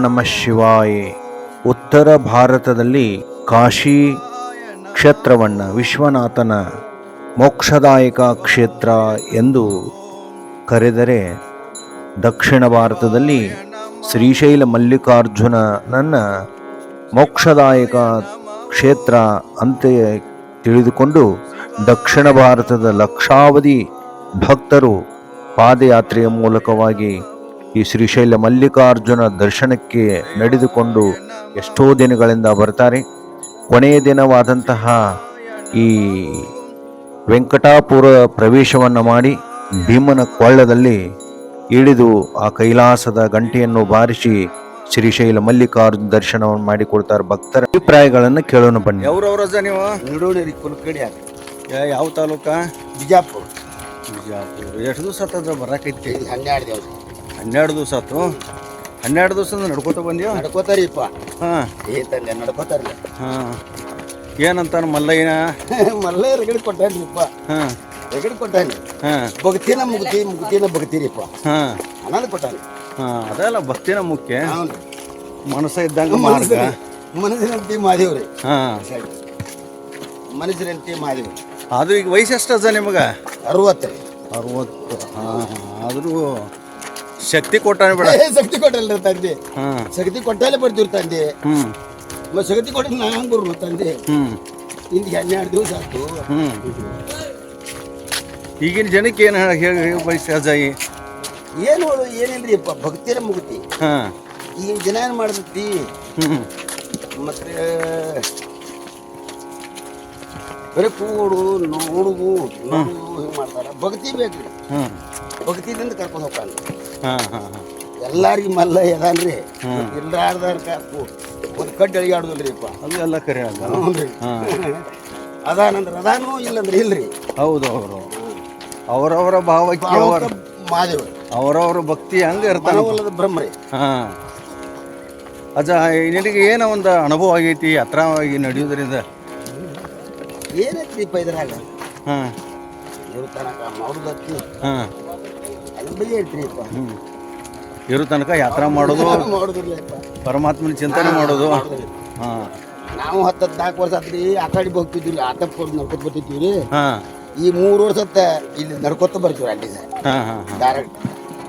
ನಮಃ ಶಿವಾಯ. ಉತ್ತರ ಭಾರತದಲ್ಲಿ ಕಾಶಿ ಕ್ಷೇತ್ರವನ್ನು ವಿಶ್ವನಾಥನ ಮೋಕ್ಷದಾಯಕ ಕ್ಷೇತ್ರ ಎಂದು ಕರೆದರೆ, ದಕ್ಷಿಣ ಭಾರತದಲ್ಲಿ ಶ್ರೀಶೈಲ ಮಲ್ಲಿಕಾರ್ಜುನನನ್ನ ಮೋಕ್ಷದಾಯಕ ಕ್ಷೇತ್ರ ಅಂತ ತಿಳಿದುಕೊಂಡು ದಕ್ಷಿಣ ಭಾರತದ ಲಕ್ಷಾವಧಿ ಭಕ್ತರು ಪಾದಯಾತ್ರೆಯ ಮೂಲಕವಾಗಿ ಈ ಶ್ರೀಶೈಲ ಮಲ್ಲಿಕಾರ್ಜುನ ದರ್ಶನಕ್ಕೆ ನಡೆದುಕೊಂಡು ಎಷ್ಟೋ ದಿನಗಳಿಂದ ಬರ್ತಾರೆ. ಕೊನೆಯ ದಿನವಾದಂತಹ ಈ ವೆಂಕಟಾಪುರ ಪ್ರವೇಶವನ್ನು ಮಾಡಿ ಭೀಮನ ಕೊಳ್ಳದಲ್ಲಿ ಇಳಿದು ಆ ಕೈಲಾಸದ ಗಂಟೆಯನ್ನು ಬಾರಿಸಿ ಶ್ರೀಶೈಲ ಮಲ್ಲಿಕಾರ್ಜುನ ದರ್ಶನವನ್ನು ಮಾಡಿಕೊಡ್ತಾರೆ. ಭಕ್ತರ ಅಭಿಪ್ರಾಯಗಳನ್ನು ಕೇಳೋಣ ಬನ್ನಿ. ಯಾವ್ರವ್ರ ನೀವು ನಿಡೋಡಿ ಕುಲಕಡಿ ಯಾವ ತಾಲೂಕ? ಬಿಜಾಪುರ. ಎಷ್ಟು ದಿವಸ ಆತದ ಬರಾಕೈತಿ? 12 ದಿವಸ. 12 ದಿವಸ ಆತು. 12 ದಿವಸ ನಡ್ಕೋತ ಬಂದ್ಯೋ? ನಡ್ಕೋತಾರಿಪ್ಪ. ಹಾಂ, ತಂದೆ ನಡ್ಕೋತಾರಲ್ಲ. ಹಾಂ, ಏನಂತಾನ ಮಲ್ಲಯ್ಯನ? ಮಲ್ಲ ರಗಡಿ ಕೊಟ್ಟಾನಿಪ್ಪ. ಹಾಂ, ರಗಡಿ ಕೊಟ್ಟಾನಿ. ಹಾಂ, ಭಕ್ತಿನ ಮುಕ್ತಿನ ಭಕ್ತಿರಿಪ್ಪ. ಹಾಂ, ಅನಾದ ಕೊಟ್ಟಾನಿ. ಹಾಂ, ಅದೆಲ್ಲ ಭಕ್ತಿನ ಮುಖ್ಯ. ಹೌದು, ಮನಸ್ಸ ಇದ್ದಂಗೆ ಮಾರ್ಗ. ಮನಸ್ಸಿನಂತೆ ಮಾದೇವ್ರಿ. ಹಾಂ, ಮನಸ್ಸಿನಂತೆ ಮಾದೇವ್ರಿ. ಅದು ಈಗ ವಯಸ್ಸು ಎಷ್ಟದ ನಿಮಗೆ? 60. 60. ಹಾಂ, ಆದರೂ ಶಕ್ತಿ ಕೊಟ್ಟಾನೆ ಬಿಡ. ಶಕ್ತಿ ಕೊಟ್ಟಲ್ರಿ ತಂದೆ. ಹಾಂ, ಶಕ್ತಿ ಕೊಟ್ಟಾಲೆ ಬರ್ತೀವಿ ತಂದೆ. ಹ್ಞೂ, ಶಕ್ತಿ ಕೊಟ್ಟಿದ್ದು ನಾ ಹಂಗೆ ಬರು ತಂದೆ. ಹ್ಞೂ, ಇಂದ 12 ದಿವಸ ಆಯ್ತು. ಹ್ಞೂ. ಈಗಿನ ಜನಕ್ಕೆ ಏನು ಹೇಳಿ ಬಯಸಿ ಅಜಾಯಿ? ಏನು ಏನಿಲ್ರಿ ಅಪ್ಪ, ಭಕ್ತಿರ ಮುಗಿತಿ. ಹಾಂ, ಈಗಿನ ಜನ ಏನು ಮಾಡ್ತೈತಿ ಹ್ಞೂ, ಮತ್ತೆ ಬರೀ ಕೂಡು ನೋಡುದು ಹಿಂಗೆ ಮಾಡ್ತಾರ. ಭಕ್ತಿ ಬೇಕ್ರಿ. ಹ್ಞೂ, ಭಕ್ತಿದಿಂದ ಕರ್ಕೊಂಡು ಹೋಗ್ತಾನೆ. ಹಾಂ, ಹಾಂ, ಹಾಂ. ಎಲ್ಲಾರಿಗೂ ಮಲ್ಲ ಎದಾನ್ರಿ. ಇಲ್ಲಾರ್ದಾರ ಒಂದು ಕಡ್ಡಿ ಅಳಿಗಾಡುದಿಲ್ರಿ ಅಪ್ಪ. ಅದು ಎಲ್ಲ ಕರೆ ಅದ. ಹ್ಞೂ. ಅದಾನಂದ್ರೆ ಅದಾನು, ಇಲ್ಲಂದ್ರೆ ಇಲ್ರಿ. ಹೌದು, ಅವರವರ ಭಾವಕ್ಕೆ ಮಾದೇವ ಅವರವರ ಭಕ್ತಿ ಹಂಗೆ ಇರ್ತಾನೆ. ಮನವಲ್ಲದ ಬ್ರಹ್ಮರಿ. ಹಾಂ, ಅಜ್ಜ ನಿನಗೆ ಏನೋ ಒಂದು ಅನುಭವ ಆಗೈತಿ ಯಾತ್ರಾವಾಗಿ ನಡೆಯೋದ್ರಿಂದ? ಏನೈತ್ರಿಪ್ಪ ಇದ್ರಾಗ? ಹಾಂ, ಇವ್ರ ತನಕ ಮಾಡುದತ್ತಿ. ಹಾಂ, ಅಲ್ಲಿ ಬಗೆ ಐತ್ರಿಪ್ಪ. ಹ್ಞೂ. ಇರೋ ತನಕ ಯಾತ್ರಾ ಮಾಡೋದು, ಮಾಡುದಿಲ್ಲಪ್ಪ. ಪರಮಾತ್ಮನ ಚಿಂತನೆ ಮಾಡೋದು. ಹಾಂ, ನಾವು 10-4 ವರ್ಷ ಆತ್ರಿ ಆ ಕಡೆ ಹೋಗ್ತಿದ್ವಿ, ಆತಪ್ಪ ನಡ್ಕೊತ ಬರ್ತಿದ್ವಿ ರೀ. ಹಾಂ, ಈ 3 ವರ್ಷ ಇಲ್ಲಿ ನಡ್ಕೊತ ಬರ್ತೀವಿ ಅಲ್ಲಿ ಹಾಂ, ಹಾಂ, ಡೈರೆಕ್ಟ್.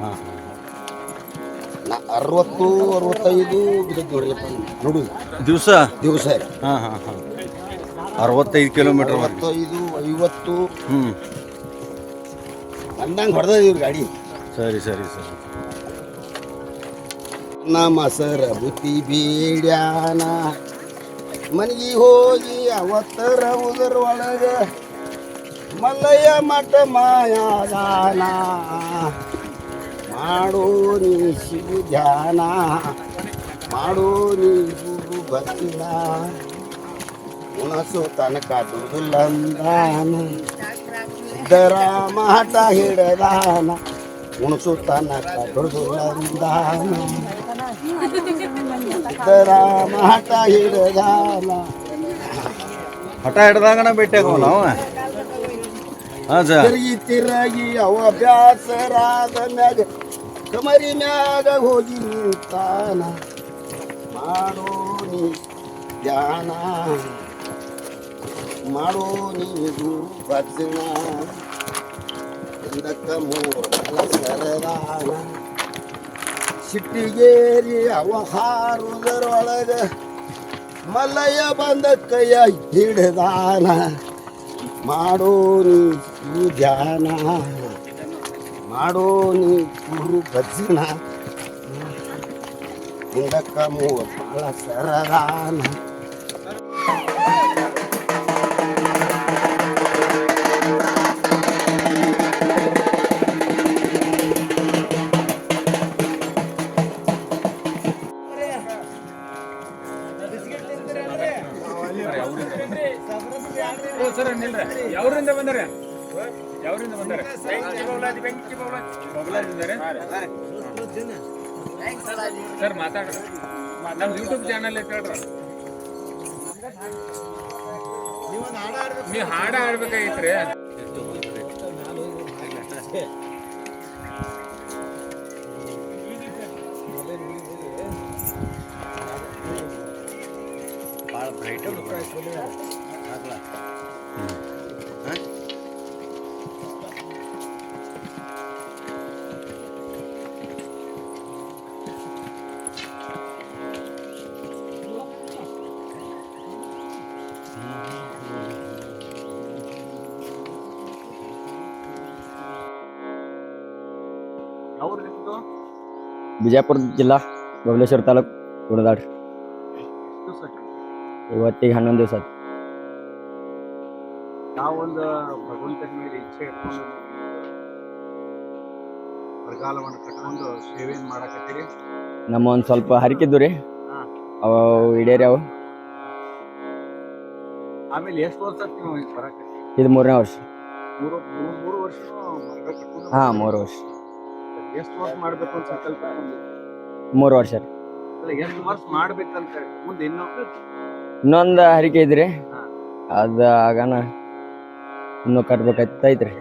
ಹಾಂ, 60-65 ಬಿದ್ದೈತಿ ನೋಡ್ರಿಪ್ಪ ನೋಡುದು ದಿವಸ. ಹಾಂ, ಹಾಂ, ಹಾಂ. 65 ಕಿಲೋಮೀಟರ್. 65-50 ಹ್ಞೂ, ಅಂದಂಗೆ ಹೊಡೆದಿವ್ರಿ ಗಾಡಿ. ಸರಿ. ನಮ್ಮ ಸರ ಬುತ್ತಿ ಬೀಡ್ಯಾನ ಮನೆಗೆ ಹೋಗಿ ಅವತ್ತರ ಉದರ ಒಳಗ ಮಲ್ಲಯ್ಯ ಮಠ ಮಾಯಾದಾನ ಮಾಡೋ ನೀ ಶಿವ ಧ್ಯಾನ, ಮಾಡೋ ನೀ ಗುರು ಭಕ್ತಿನ, ಉಣಸು ತನಕ ದುರ್ಲಂದಾನ, ಸಿದ್ದರಾಮ ಹಠ ಹಿಡದಾನ, ಉಣಸು ತನಕ ದುರ್ಲಂದಾನ, ಸಿದ್ದರಾಮ ಹಠ ಹಿಡದಾನ. ಹಠ ಹಿಡ್ದಾಗನ ಭೇಟಿಯಾಗವ ನಾವು. ತಿರುಗಿ ಅವ ಬ್ಯಾಸರಾದ ಮ್ಯಾಗ ಕಮರಿ ಮ್ಯಾಗ ಹೋಗಿ ನಿಂತಾನ, ಮಾಡೋ ನೀ ಧ್ಯಾನ, ಮಾಡೋ ನೀ ಗುರು ಭಜನ, ಹಿಂದಕ್ಕ 3 ಸರದಾನ, ಸಿಟ್ಟಿಗೇರಿ ಅವ ಹಾರುದರೊಳಗ ಮಲ್ಲಯ್ಯ ಬಂದ ಕೈಯ ಹಿಡ್ದಾನ, ಮಾಡೋ ನೀ ಧ್ಯಾನ, ಮಾಡೋ ನೀ ಗುರು ಭಜನ, ಹಿಂದಕ್ಕ 3 ಸರದಾನ. ಯಾವ್ರಿಂದ ಬಂದರೆ ಸರ್ ಮಾತಾಡ್ರಿ. ನಮ್ಮ ಯೂಟ್ಯೂಬ್ ಚಾನಲ್ ಹೇಳ್ರಿ. ನೀವು ಹಾಡ ಆಡ್ಬೇಕಾಗಿತ್ರಿ. ಭಾಳ ಬ್ರೈಟ್ ಅವ್ರು ನಿಮ್ಮದು ಬಿಜಾಪುರ ಜಿಲ್ಲಾ ಬಬಲೇಶ್ವರ ತಾಲೂಕು ಗುಡದಾಡ್. ಎಷ್ಟು ಸರ್ ಇವತ್ತಿಗೆ 11 ದಿವಸ ಆಯ್ತು. ನಾವೊಂದು ಭಗವಂತನ ಮೇಲೆ ಇಚ್ಛೆ ಇಟ್ಕೊಂಡು ಬರಗಾಲವನ್ನು ಕಟ್ಕೊಂಡು ಸೇವೆಯನ್ನು ಮಾಡಕತ್ತೀರಿ. ನಮ್ಮ ಒಂದು ಸ್ವಲ್ಪ ಹರಿಕಿದ್ದು ರೀ, ಹಾಂ. ಅವು ಈಡೇರ್ಯಾವ. ಆಮೇಲೆ ಎಷ್ಟು ವರ್ಷ ಆಯ್ತು ನೀವು ಈಗ ಬರಕತ್ತೀರಿ? ಇದು 3ನೇ ವರ್ಷ. ಮೂರು ವರ್ಷ ಮರಗ ಕಟ್ಕೊಂಡು ಹಾಂ 3 ವರ್ಷ. ಎಷ್ಟು ವರ್ಷ ಮಾಡಬೇಕು ಅಂತ ಸಂಕಲ್ಪ ಇಟ್ಕೊಂಡಿದ್ದೀರಿ? 3 ವರ್ಷ ರೀ. ಅಲ್ಲ, ಎಷ್ಟು ವರ್ಷ ಮಾಡ್ಬೇಕಂತ ಮುಂದೆ ಇನ್ನೊಂದು ಹರಿಕೆ ಐತ್ರಿ, ಹಾಂ. ಅದು ಆಗಾನ ಇನ್ನೂ ಕಟ್ಬೇಕಾಯ್ತೈತ್ರಿ.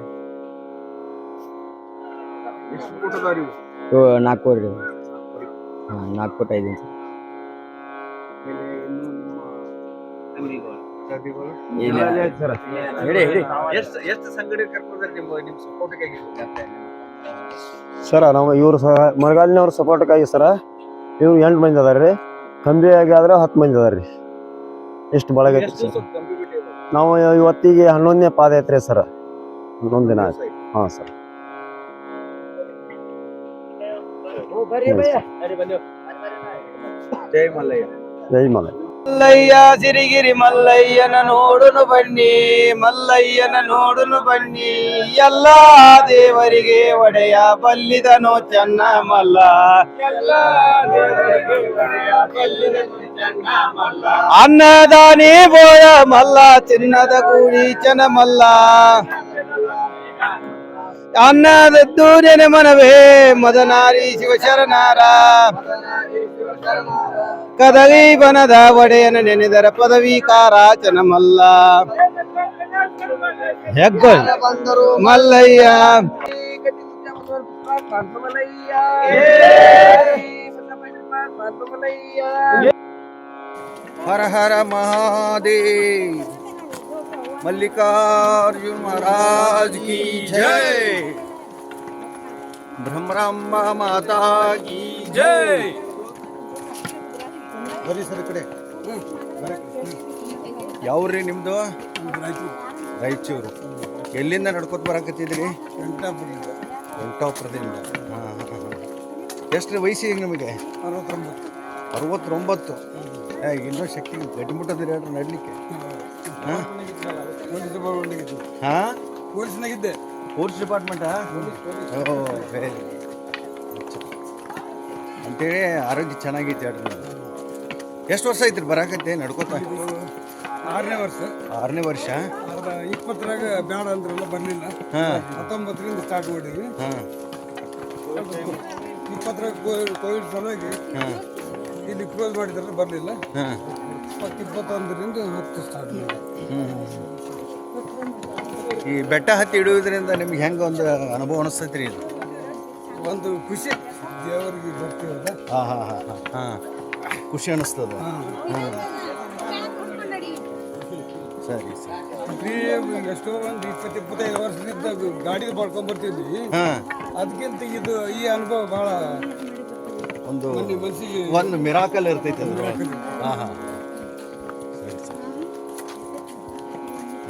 ಎಷ್ಟು ಫೂಟ್ ಅದಾವ್ರಿ ಇವು? 4 ಕೋಟಿ ರೀ. ಹಾಂ 4 ಕೋಟಿ 5 ಇಂಚ್. ಆಮೇಲೆ ಇನ್ನೂ ನಿಮ್ಮ ತಂಗಿಗಳು, ತಂದೆಗಳು? ಎಷ್ಟು ಸಂಘಟನೆ ಕರ್ಕೊಂಡ್ರೆ ನಿಮ್ಮ ಸಪೋರ್ಟಿಗಾಗಿ ಸರ ನಾವು ಇವರು ಮರಗಾಲಿನವ್ರ ಸಪೋರ್ಟ್ಗಾಗಿ ಸರ ಇವ್ರು 8 ಮಂದಿ ಅದಾರ ರೀ. ಕಂಬಿಯಾಗಿ ಆದ್ರೆ 10 ಮಂದಿ ಅದಾರ ರೀ. ಎಷ್ಟು ಬಳಗೈತಿ ಸರ್. ನಾವು ಇವತ್ತಿಗೆ 11ನೇ ಪಾದಯಾತ್ರೆ ಸರ. 11 ದಿನ ಆಯ್ತು. ಹಾಂ ಸರ್. ಜೈ ಮಲ್ಲಯ್ಯ. ಜೈ ಮಲೈ. ಮಲ್ಲಯ್ಯ ಸಿರಿಗಿರಿ ಮಲ್ಲಯ್ಯನ ನೋಡುನು ಬನ್ನಿ, ಮಲ್ಲಯ್ಯನ ನೋಡುನು ಬನ್ನಿ. ಎಲ್ಲಾ ದೇವರಿಗೆ ಒಡೆಯ ಬಲ್ಲಿದನು ಚೆನ್ನ ಮಲ್ಲ. ಅನ್ನದಾನಿ ಬೋಯ ಮಲ್ಲ, ಚಿನ್ನದ ಗೂಡಿ ಚನ ಮಲ್ಲ. ಅನ್ನದದ್ದು ನೆನೆ ಮನವೇ ಮದನಾರಿ ಶಿವಶರಣಾರ. ಕದವಿ ಬನದ ಒಡೆಯನ ನೆನೆದರ ಪದವೀಕಾರ ಚನಮಲ್ಲ. ಹೆಗ್ಗೋಳ್ ಮಲ್ಲಯ್ಯ. ಹರ ಹರ ಮಹಾದೇವ್. मल्लिकार्जुन महाराज की जय. ब्रह्मरांबा माता की जय. ಬರೀ ಸರ್ ಕಡೆ ಯಾವ್ರಿ ನಿಮ್ದು? ರಾಯಚೂರು. ಎಲ್ಲಿಂದ ನಡ್ಕೊತ ಬರಾಕತ್ತಿದ್ರಿ? ವೆಂಕಟಾಪುರದಿಂದ. ಹಾಂ ಹಾಂ ಹಾಂ. ಎಷ್ಟು ವಯಸ್ಸು ಈಗ ನಿಮಗೆ? 69. ಇನ್ನೂ ಶಕ್ತಿ ಗಟ್ಟಿಮುಟ್ಟದ್ರಿ ಹೇಳ್ರಿ ನಡ್ಲಿಕ್ಕೆ. ಹಾಂ ಹಾಂ ಪೊಲೀಸ್ನಾಗಿದ್ದೆ. ಪೊಲೀಸ್ ಡಿಪಾರ್ಟ್ಮೆಂಟಾ? ಓ ವೆರಿ ಅಂತೇಳಿ ಆರೋಗ್ಯ ಚೆನ್ನಾಗೈತೆ ಹೇಳ್ರಿ ನೀವು. ಎಷ್ಟು ವರ್ಷ ಐತ್ರಿ ಬರಾಕತ್ತೆ ನಡ್ಕೋತ? 6ನೇ ವರ್ಷ. 6ನೇ ವರ್ಷ. 20ರಾಗ ಬೇಡ ಅಂದ್ರಲ್ಲ ಬರಲಿಲ್ಲ. ಹಾಂ 19ರಿಂದ ಸ್ಟಾರ್ಟ್ ಮಾಡಿದ್ವಿ. ಹಾಂ 20ರಾಗ ಕೋವಿಡ್ ಸಲುವಾಗಿ ಹಾಂ ಇಲ್ಲಿ ಕ್ಲೋಸ್ ಮಾಡಿದ್ರೆ ಬರಲಿಲ್ಲ. ಹಾಂ 21ರಿಂದ ಮತ್ತೆ ಸ್ಟಾರ್ಟ್ ಮಾಡಿದ್ವಿ. ಈ ಬೆಟ್ಟ ಹತ್ತಿ ಇಡುವುದರಿಂದ ನಿಮ್ಗೆ ಹೆಂಗೆ ಒಂದು ಅನುಭವ ಅನಿಸ್ತೈತ್ರಿ ಇದು? ಒಂದು ಖುಷಿ, ದೇವರಿಗೆ ಬರ್ತೀವಲ್ಲ. ಹಾಂ ಹಾಂ ಹಾಂ ಹಾಂ ಹಾಂ ಖುಷಿ ಅನ್ನಿಸ್ತದ. ಹ್ಞೂ ಸರಿ ಸರಿ. ಎಷ್ಟೋ ಒಂದು 20-25 ವರ್ಷದಿಂದ ಗಾಡಿ ಬರ್ಕೊಂಡ್ಬರ್ತಿದ್ವಿ. ಹಾಂ ಅದಕ್ಕಿಂತ ಇದು ಈ ಅನುಭವ ಭಾಳ ಒಂದು ಮನಸ್ಸಿಗೆ ಒಂದು ಮಿರಾಕಲ್ ಇರ್ತೈತೆ ಅಂದ್ರೆ. ಹಾಂ ಹಾಂ ಸರಿ ಸರಿ.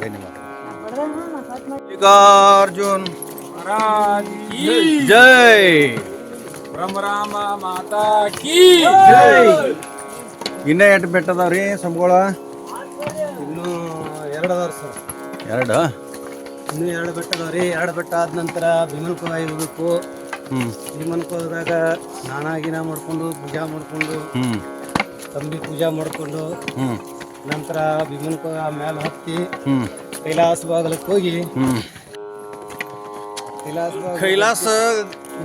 ಧನ್ಯವಾದ. ಮಲ್ಲಿಕಾರ್ಜುನ್ ಜೈ. ಬ್ರಹ್ಮರಾಮ ಮಾತಾ ಕೀ ಜೈ. ಇನ್ನೂ ಎಷ್ಟು ಬೆಟ್ಟ ಅದಾವ್ರಿ ಸಂಬಳ? ಇನ್ನೂ 2 ಅದಾವ ಸರ್. 2? ಇನ್ನೂ 2 ಬೆಟ್ಟ ಅದಾವ್ರಿ. 2 ಬೆಟ್ಟ ಆದ ನಂತರ ಭೀಮನ್ಕೋಯಿ ಹೋಗ್ಬೇಕು. ಭೀಮನ್ಕೋದಾಗ ಸ್ನಾನ ಗಿನ ಮಾಡ್ಕೊಂಡು ಪೂಜಾ ಮಾಡ್ಕೊಂಡು ತಂಬಿ ಪೂಜಾ ಮಾಡ್ಕೊಂಡು ನಂತರ ಭೀಮನ್ಕೋ ಮೇಲೆ ಹತ್ತಿ ಕೈಲಾಸ ಬಾಗಲಕ್ಕೆ ಹೋಗಿ ಕೈಲಾಸ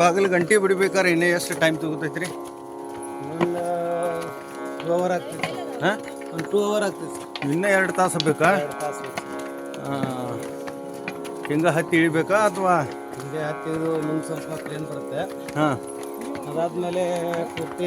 ಬಾಗಿಲು ಗಂಟೆ ಬಿಡ್ಬೇಕಾರೆ ಇನ್ನೂ ಎಷ್ಟು ಟೈಮ್ ತಗೋತೈತ್ರಿ? ಒಂದು 2 ಅವರ್ ಆಗ್ತೈತಿ. ಹಾಂ ಒಂದು 2 ಅವರ್ ಆಗ್ತೈತಿ. ಇನ್ನೂ 2 ತಾಸು ಬೇಕಾ? 2 ತಾಸು. ಹಿಂಗೆ ಹತ್ತಿ ಇಳಿಬೇಕಾ ಅಥವಾ ಹಿಂಗೆ ಹತ್ತಿದ್ರು ಮುಂದೆ ಸ್ವಲ್ಪ ಪ್ಲೇನ್ ಬರುತ್ತೆ. ಹಾಂ ಅದಾದ್ಮೇಲೆ ಪೂರ್ತಿ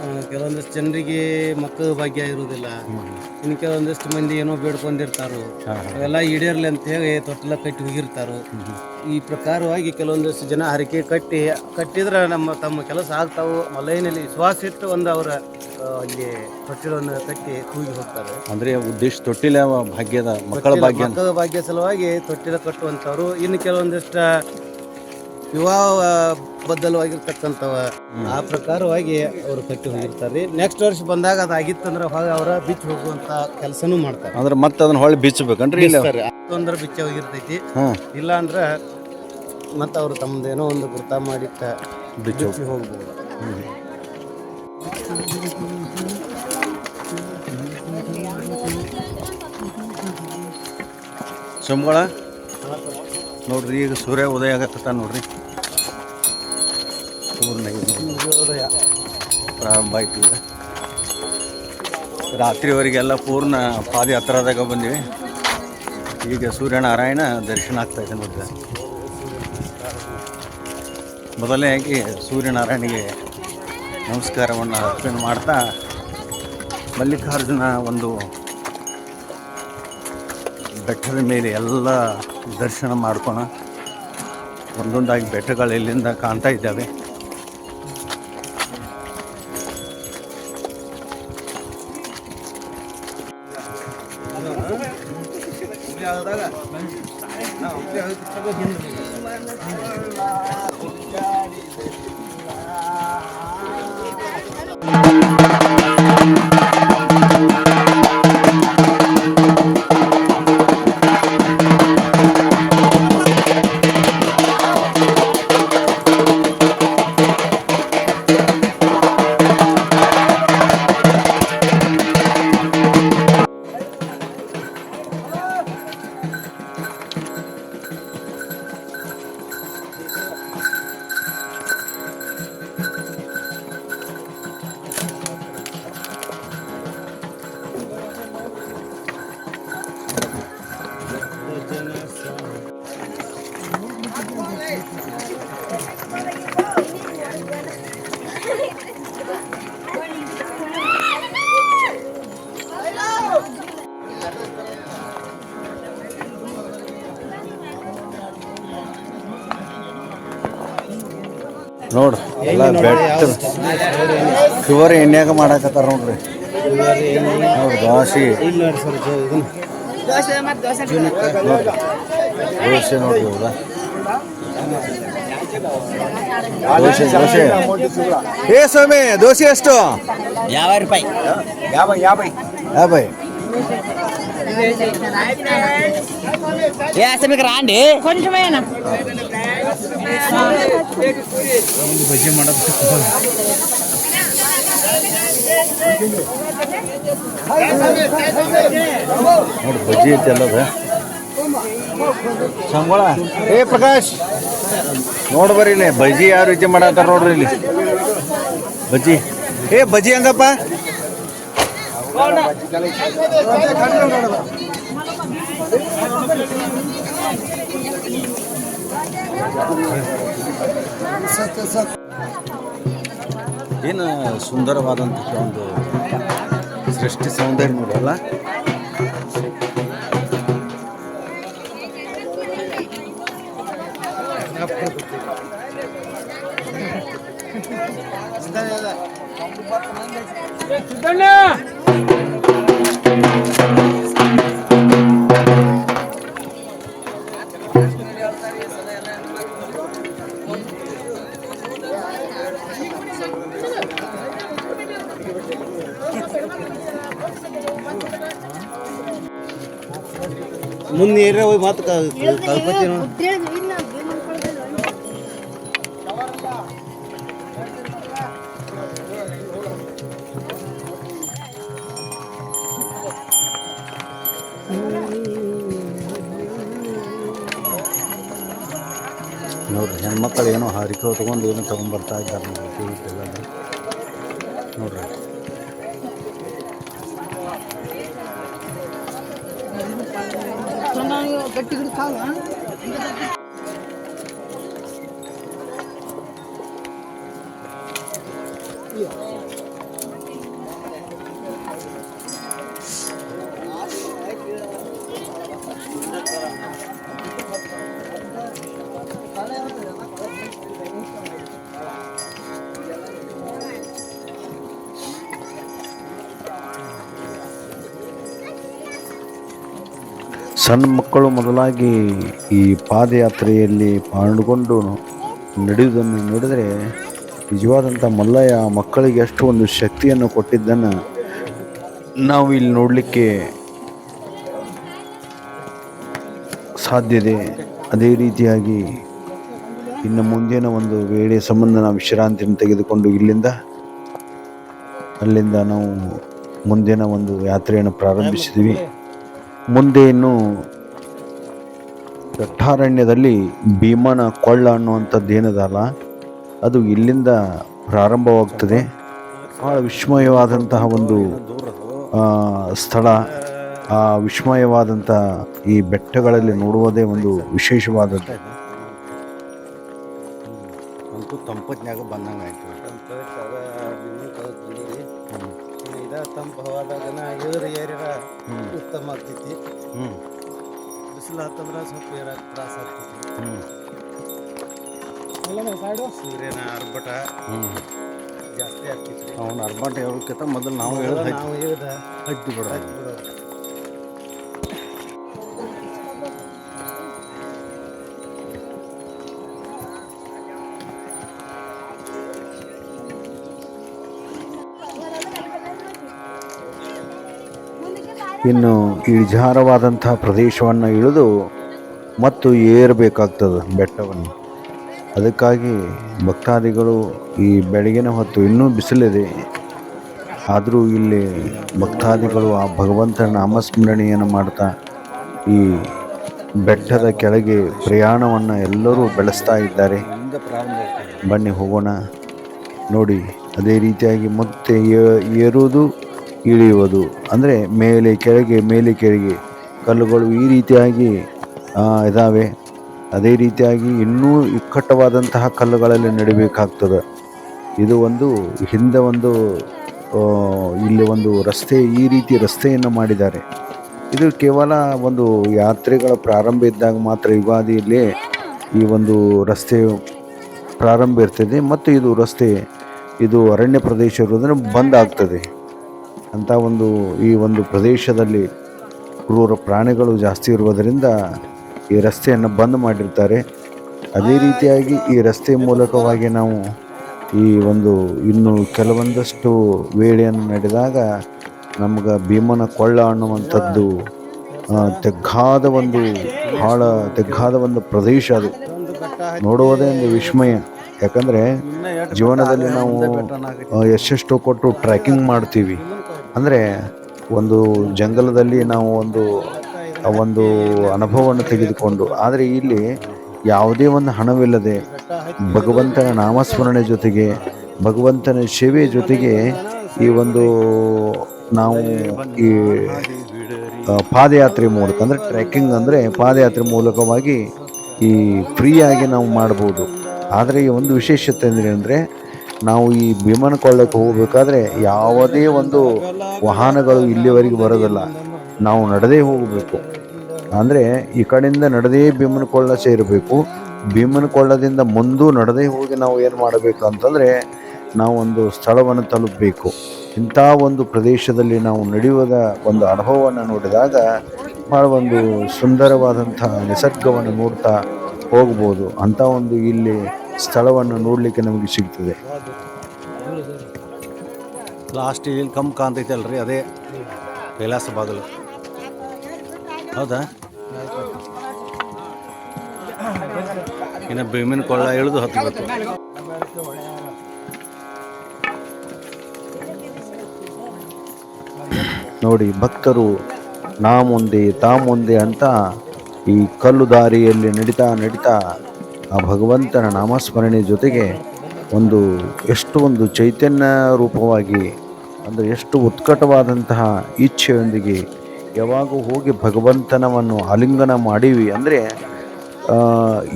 ಕೆಲವೊಂದಿಷ್ಟು ಜನರಿಗೆ ಮಕ್ಕಳ ಭಾಗ್ಯ ಇರುವುದಿಲ್ಲ. ಇನ್ನು ಕೆಲವೊಂದಿಷ್ಟು ಮಂದಿ ಏನೋ ಬೇಡ್ಕೊಂಡಿರ್ತಾರೋ ಅವೆಲ್ಲ ಈಡೇರ್ಲಿ ಅಂತ ಹೇಳಿ ತೊಟ್ಟಲ ಕಟ್ಟಿ ಹೋಗಿರ್ತಾರೋ. ಈ ಪ್ರಕಾರವಾಗಿ ಕೆಲವೊಂದಿಷ್ಟು ಜನ ಹರಕೆ ಕಟ್ಟಿದ್ರೆ ತಮ್ಮ ಕೆಲಸ ಆಗ್ತಾವು ಮಲೈನಲ್ಲಿ ವಿಶ್ವಾಸ ಇಟ್ಟು ಒಂದು ಅವರ ಅಲ್ಲಿ ತೊಟ್ಟಿಲನ್ನು ಕಟ್ಟಿ ತೂಗಿ ಹೋಗ್ತಾರೆ. ಅಂದ್ರೆ ಉದ್ದೇಶ ತೊಟ್ಟಿಲ ಭಾಗ್ಯದ ಮಕ್ಕಳ ಭಾಗ್ಯ ಸಲುವಾಗಿ ತೊಟ್ಟಿಲ ಕಟ್ಟುವಂಥವ್ರು. ಇನ್ನು ಕೆಲವೊಂದಿಷ್ಟು ವಿವಾಹ ಬದ್ಧವಾಗಿರ್ತಕ್ಕಂಥವ ಆ ಪ್ರಕಾರವಾಗಿ ಅವರು ಕಟ್ಟಿ ಹೋಗಿರ್ತಾರೆ. ನೆಕ್ಸ್ಟ್ ವರ್ಷ ಬಂದಾಗ ಅದಾಗಿತ್ತಂದ್ರೆ ಅವರ ಬಿಚ್ಚಿ ಹೋಗುವಂತ ಕೆಲಸನೂ ಮಾಡ್ತಾರೆ. ಅಂದ್ರೆ ಮತ್ತೆ ಅದನ್ನ ಹೊಳ್ಳಿ ಬಿಚ್ಚಬೇಕನ್ರಿ? ತೊಂದ್ರೆ ಬಿಚ್ಚ ಹೋಗಿರ್ತೈತಿ. ಇಲ್ಲ ಅಂದ್ರೆ ಮತ್ತೆ ಅವರು ತಮ್ಮದೇನೋ ಒಂದು ಗುರ್ತ ಮಾಡಿಟ್ಟ ಬಿಚ್ಚಿ ಹೋಗ್ಬೋದು. ಸಂಬಳ ನೋಡ್ರಿ, ಈಗ ಸೂರ್ಯ ಉದಯ ಆಗತ್ತ ನೋಡ್ರಿ. ಉದಯ ಪ್ರಾರಂಭ ಆಯ್ತು. ಈಗ ರಾತ್ರಿವರೆಗೆಲ್ಲ ಪೂರ್ಣ ಪಾದಯಾತ್ರಾದಾಗ ಬಂದಿವಿ. ಈಗ ಸೂರ್ಯನಾರಾಯಣ ದರ್ಶನ ಆಗ್ತಾ ಇದೆ ನೋಡ್ರಿ. ಮೊದಲನೇಯಾಗಿ ಸೂರ್ಯನಾರಾಯಣಿಗೆ ನಮಸ್ಕಾರವನ್ನು ಅರ್ಪಣೆ ಮಾಡ್ತಾ ಮಲ್ಲಿಕಾರ್ಜುನ ಒಂದು ಬೆಟ್ಟದ ಮೇಲೆ ಎಲ್ಲ ದರ್ಶನ ಮಾಡ್ಕೊಳ. ಒಂದೊಂದಾಗಿ ಬೆಟ್ಟಗಳು ಎಲ್ಲಿಂದ ಕಾಣ್ತಾ ಇದ್ದಾವೆ. ನೋಡ್ರಿ ಎಲ್ಲ ಬೆಟ್ಟ ಶುಗರ್ ಎಣ್ಣೆಯಾಗ ಮಾಡಾಕತ್ತಾರ ನೋಡ್ರಿ. ನೋಡ್ರಿ ದೋಸೆ ದೋಸೆ ನೋಡ್ರಿ. ಹೌದಾ ದೋಸೆ ದೋಸೆ. ಏ ಸ್ವಾಮಿ, ದೋಸೆ ಎಷ್ಟು? 50 ರೂಪಾಯಿ. 50. ఏ అసలు రాండి కొంచెమేనా ಬಜ್ಜಿ ಮಾಡೋದು ನೋಡಿ, ಬಜ್ಜಿ ಐತೆ ಎಲ್ಲದ ಸಂಬಳ. ಏ ಪ್ರಕಾಶ್, ನೋಡಿ ಬರ್ರಿ ಇಲ್ಲಿ ಬಜ್ಜಿ ಯಾವ ರೀತಿ ಮಾಡತ್ತಾರ ನೋಡ್ರಿ ಇಲ್ಲಿ ಬಜ್ಜಿ. ಏ ಬಜ್ಜಿ ಹಂಗಪ್ಪ? ಏನು ಸುಂದರವಾದಂಥ ಒಂದು ಸೃಷ್ಟಿ ಸೌಂದರ್ಯ ನೋಡಲ್ಲ. ಮುಂದೆ ಏರ್ಯ ಹೋಗಿ ಮಾತು ಕಲ್ಪತಿ ನೋಡ್ರಿ, ಹೆಣ್ಮಕ್ಳು ಏನೋ ಹಾರಿಕೆ ಹೊತ್ಕೊಂಡು ಏನೋ ತೊಗೊಂಡ್ಬರ್ತಾ ಇದ್ದಾರೆ ನೋಡ್ರಿ. ಗಟ್ಟಿ ಗಿಡ ಸಣ್ಣ ಮಕ್ಕಳು ಮೊದಲಾಗಿ ಈ ಪಾದಯಾತ್ರೆಯಲ್ಲಿ ಪಾಲ್ಗೊಂಡು ನಡೆಯುವುದನ್ನು ನೋಡಿದರೆ ನಿಜವಾದಂಥ ಮಲ್ಲಯ್ಯ ಮಕ್ಕಳಿಗೆ ಎಷ್ಟು ಒಂದು ಶಕ್ತಿಯನ್ನು ಕೊಟ್ಟಿದ್ದನ್ನು ನಾವು ಇಲ್ಲಿ ನೋಡಲಿಕ್ಕೆ ಸಾಧ್ಯತೆ. ಅದೇ ರೀತಿಯಾಗಿ ಇನ್ನು ಮುಂದಿನ ಒಂದು ವೇಳೆ ಸಂಬಂಧ ನಾವು ವಿಶ್ರಾಂತಿಯನ್ನು ತೆಗೆದುಕೊಂಡು ಅಲ್ಲಿಂದ ನಾವು ಮುಂದಿನ ಒಂದು ಯಾತ್ರೆಯನ್ನು ಪ್ರಾರಂಭಿಸಿದ್ವಿ. ಮುಂದೆ ಇನ್ನು ದಟ್ಟಾರಣ್ಯದಲ್ಲಿ ಭೀಮನ ಕೊಳ್ಳ ಅನ್ನುವಂಥದ್ದು ಏನದಲ್ಲ, ಅದು ಇಲ್ಲಿಂದ ಪ್ರಾರಂಭವಾಗ್ತದೆ. ಭಾಳ ವಿಸ್ಮಯವಾದಂತಹ ಒಂದು ಸ್ಥಳ. ಆ ವಿಸ್ಮಯವಾದಂಥ ಈ ಬೆಟ್ಟಗಳಲ್ಲಿ ನೋಡುವುದೇ ಒಂದು ವಿಶೇಷವಾದದ್ದು. ಅಂತೂ ತಂಪತ್ನ್ಯಾಗ ಬಂದಂಗೆ ಆಯ್ತು. ತಂಪು ಹವಾದಾಗ ಏರಿರ ಉತ್ತಮ ಆಗ್ತೈತಿ. ಬಿಸಿಲು ಹತ್ತಂದ್ರೆ ಸ್ವಲ್ಪ ಏರಕ್ಕೆ ತ್ರಾಸ ಆಗ್ತೈತಿ. ಸೂರ್ಯನ ಆರ್ಭಟ ಜಾಸ್ತಿ ಆಗ್ತೈತಿ. ಅವ್ನು ಅರ್ಬಾಟ ಹೇಳೋಕ್ಕಿಂತ ಮೊದಲು ನಾವು ಹೇಳ್ದ ಹತ್ತಿ ಬಿಡೋದು. ಇನ್ನು ಇಳಿಜಾರವಾದಂತಹ ಪ್ರದೇಶವನ್ನು ಇಳಿದು ಮತ್ತು ಏರಬೇಕಾಗ್ತದೆ ಬೆಟ್ಟವನ್ನು. ಅದಕ್ಕಾಗಿ ಭಕ್ತಾದಿಗಳು ಈ ಬೆಳಗಿನ ಹೊತ್ತು ಇನ್ನೂ ಬಿಸಿಲಿದೆ, ಆದರೂ ಇಲ್ಲಿ ಭಕ್ತಾದಿಗಳು ಆ ಭಗವಂತನ ನಾಮಸ್ಮರಣೆಯನ್ನು ಮಾಡ್ತಾ ಈ ಬೆಟ್ಟದ ಕೆಳಗೆ ಪ್ರಯಾಣವನ್ನು ಎಲ್ಲರೂ ಬೆಳೆಸ್ತಾ ಇದ್ದಾರೆ. ಬನ್ನಿ ಹೋಗೋಣ. ನೋಡಿ, ಅದೇ ರೀತಿಯಾಗಿ ಮತ್ತೆ ಏರುವುದು ಇಳಿಯುವುದು, ಅಂದರೆ ಮೇಲೆ ಕೆಳಗೆ ಕಲ್ಲುಗಳು ಈ ರೀತಿಯಾಗಿ ಇದ್ದಾವೆ. ಅದೇ ರೀತಿಯಾಗಿ ಇನ್ನೂ ಇಕ್ಕಟ್ಟವಾದಂತಹ ಕಲ್ಲುಗಳಲ್ಲಿ ನಡಿಬೇಕಾಗ್ತದೆ. ಇದು ಒಂದು ಹಿಂದೆ ಇಲ್ಲಿ ಒಂದು ರಸ್ತೆ, ಈ ರೀತಿ ರಸ್ತೆಯನ್ನು ಮಾಡಿದ್ದಾರೆ. ಇದು ಕೇವಲ ಒಂದು ಯಾತ್ರೆಗಳ ಪ್ರಾರಂಭ ಇದ್ದಾಗ ಮಾತ್ರ ಯುಗಾದಿಯಲ್ಲಿ ಈ ಒಂದು ರಸ್ತೆ ಪ್ರಾರಂಭ ಇರ್ತದೆ, ಮತ್ತು ಇದು ಅರಣ್ಯ ಪ್ರದೇಶ ಇರೋದನ್ನು ಬಂದ್ ಆಗ್ತದೆ ಅಂತ ಈ ಒಂದು ಪ್ರದೇಶದಲ್ಲಿ ಕ್ರೂರ ಪ್ರಾಣಿಗಳು ಜಾಸ್ತಿ ಇರುವುದರಿಂದ ಈ ರಸ್ತೆಯನ್ನು ಬಂದ್ ಮಾಡಿರ್ತಾರೆ. ಅದೇ ರೀತಿಯಾಗಿ ಈ ರಸ್ತೆ ಮೂಲಕವಾಗಿ ನಾವು ಇನ್ನು ಕೆಲವೊಂದಷ್ಟು ವೇಳೆಯನ್ನು ನಡೆದಾಗ ನಮ್ಗೆ ಭೀಮನ ಕೊಳ್ಳ ಅನ್ನುವಂಥದ್ದು ತೆಗ್ಗಾದ ಒಂದು ಪ್ರದೇಶ. ಅದು ನೋಡುವುದೇ ಒಂದು ವಿಸ್ಮಯ. ಯಾಕಂದರೆ ಜೀವನದಲ್ಲಿ ನಾವು ಎಷ್ಟೆಷ್ಟು ಕೊಟ್ಟು ಟ್ರೆಕ್ಕಿಂಗ್ ಮಾಡ್ತೀವಿ, ಅಂದರೆ ಒಂದು ಜಂಗಲದಲ್ಲಿ ನಾವು ಒಂದು ಅನುಭವವನ್ನು ತೆಗೆದುಕೊಂಡು, ಆದರೆ ಇಲ್ಲಿ ಯಾವುದೇ ಒಂದು ಹಣವಿಲ್ಲದೆ ಭಗವಂತನ ನಾಮಸ್ಮರಣೆ ಜೊತೆಗೆ ಭಗವಂತನ ಸೇವೆ ಜೊತೆಗೆ ನಾವು ಈ ಪಾದಯಾತ್ರೆ ಮೂಲಕ, ಅಂದರೆ ಟ್ರೆಕ್ಕಿಂಗ್ ಅಂದರೆ ಪಾದಯಾತ್ರೆ ಮೂಲಕವಾಗಿ ಈ ಫ್ರೀಯಾಗಿ ನಾವು ಮಾಡ್ಬೋದು. ಆದರೆ ಈ ಒಂದು ವಿಶೇಷತೆ ಅಂದರೆ ನಾವು ಈ ಭೀಮನ ಕೊಳ್ಳಕ್ಕೆ ಹೋಗಬೇಕಾದ್ರೆ ಯಾವುದೇ ಒಂದು ವಾಹನಗಳು ಇಲ್ಲಿವರೆಗೆ ಬರೋದಿಲ್ಲ, ನಾವು ನಡೆದೇ ಹೋಗಬೇಕು. ಅಂದರೆ ಈ ಕಡೆಯಿಂದ ನಡೆದೇ ಭೀಮನ ಕೊಳ್ಳ ಸೇರಬೇಕು. ಭೀಮನ ಕೊಳ್ಳದಿಂದ ಮುಂದೂ ನಡೆದೇ ಹೋಗಿ ನಾವು ಏನು ಮಾಡಬೇಕು ಅಂತಂದರೆ ನಾವು ಒಂದು ಸ್ಥಳವನ್ನು ತಲುಪಬೇಕು. ಇಂಥ ಒಂದು ಪ್ರದೇಶದಲ್ಲಿ ನಾವು ನಡೆಯುವುದ ಒಂದು ಅನುಭವವನ್ನು ನೋಡಿದಾಗ ಭಾಳ ಒಂದು ಸುಂದರವಾದಂಥ ನಿಸರ್ಗವನ್ನು ನೋಡ್ತಾ ಹೋಗ್ಬೋದು. ಅಂಥ ಇಲ್ಲಿ ಸ್ಥಳವನ್ನು ನೋಡಲಿಕ್ಕೆ ನಮಗೆ ಸಿಗ್ತದೆ. ಲಾಸ್ಟ್ ಇಲ್ಲಿ ಕಮ್ಮಿ ಕಾಣ್ತೈತೆ ಅಲ್ರಿ, ಅದೇ ಕೈಲಾಸ ಬಾಗಿಲು. ಹೌದಾ? ಇನ್ನು ಭೀಮನ ಕೊಳ್ಳ ಇಳಿದು ಹತ್ತಬೇಕು. ನೋಡಿ, ಭಕ್ತರು ನಾ ಮುಂದೆ ತಾ ಮುಂದೆ ಅಂತ ಈ ಕಲ್ಲು ದಾರಿಯಲ್ಲಿ ನಡಿತಾ ಆ ಭಗವಂತನ ನಾಮಸ್ಮರಣೆ ಜೊತೆಗೆ ಎಷ್ಟು ಒಂದು ಚೈತನ್ಯ ರೂಪವಾಗಿ, ಅಂದರೆ ಎಷ್ಟು ಉತ್ಕಟವಾದಂತಹ ಇಚ್ಛೆಯೊಂದಿಗೆ ಯಾವಾಗ ಹೋಗಿ ಭಗವಂತನವನ್ನು ಆಲಿಂಗನ ಮಾಡೀವಿ ಅಂದರೆ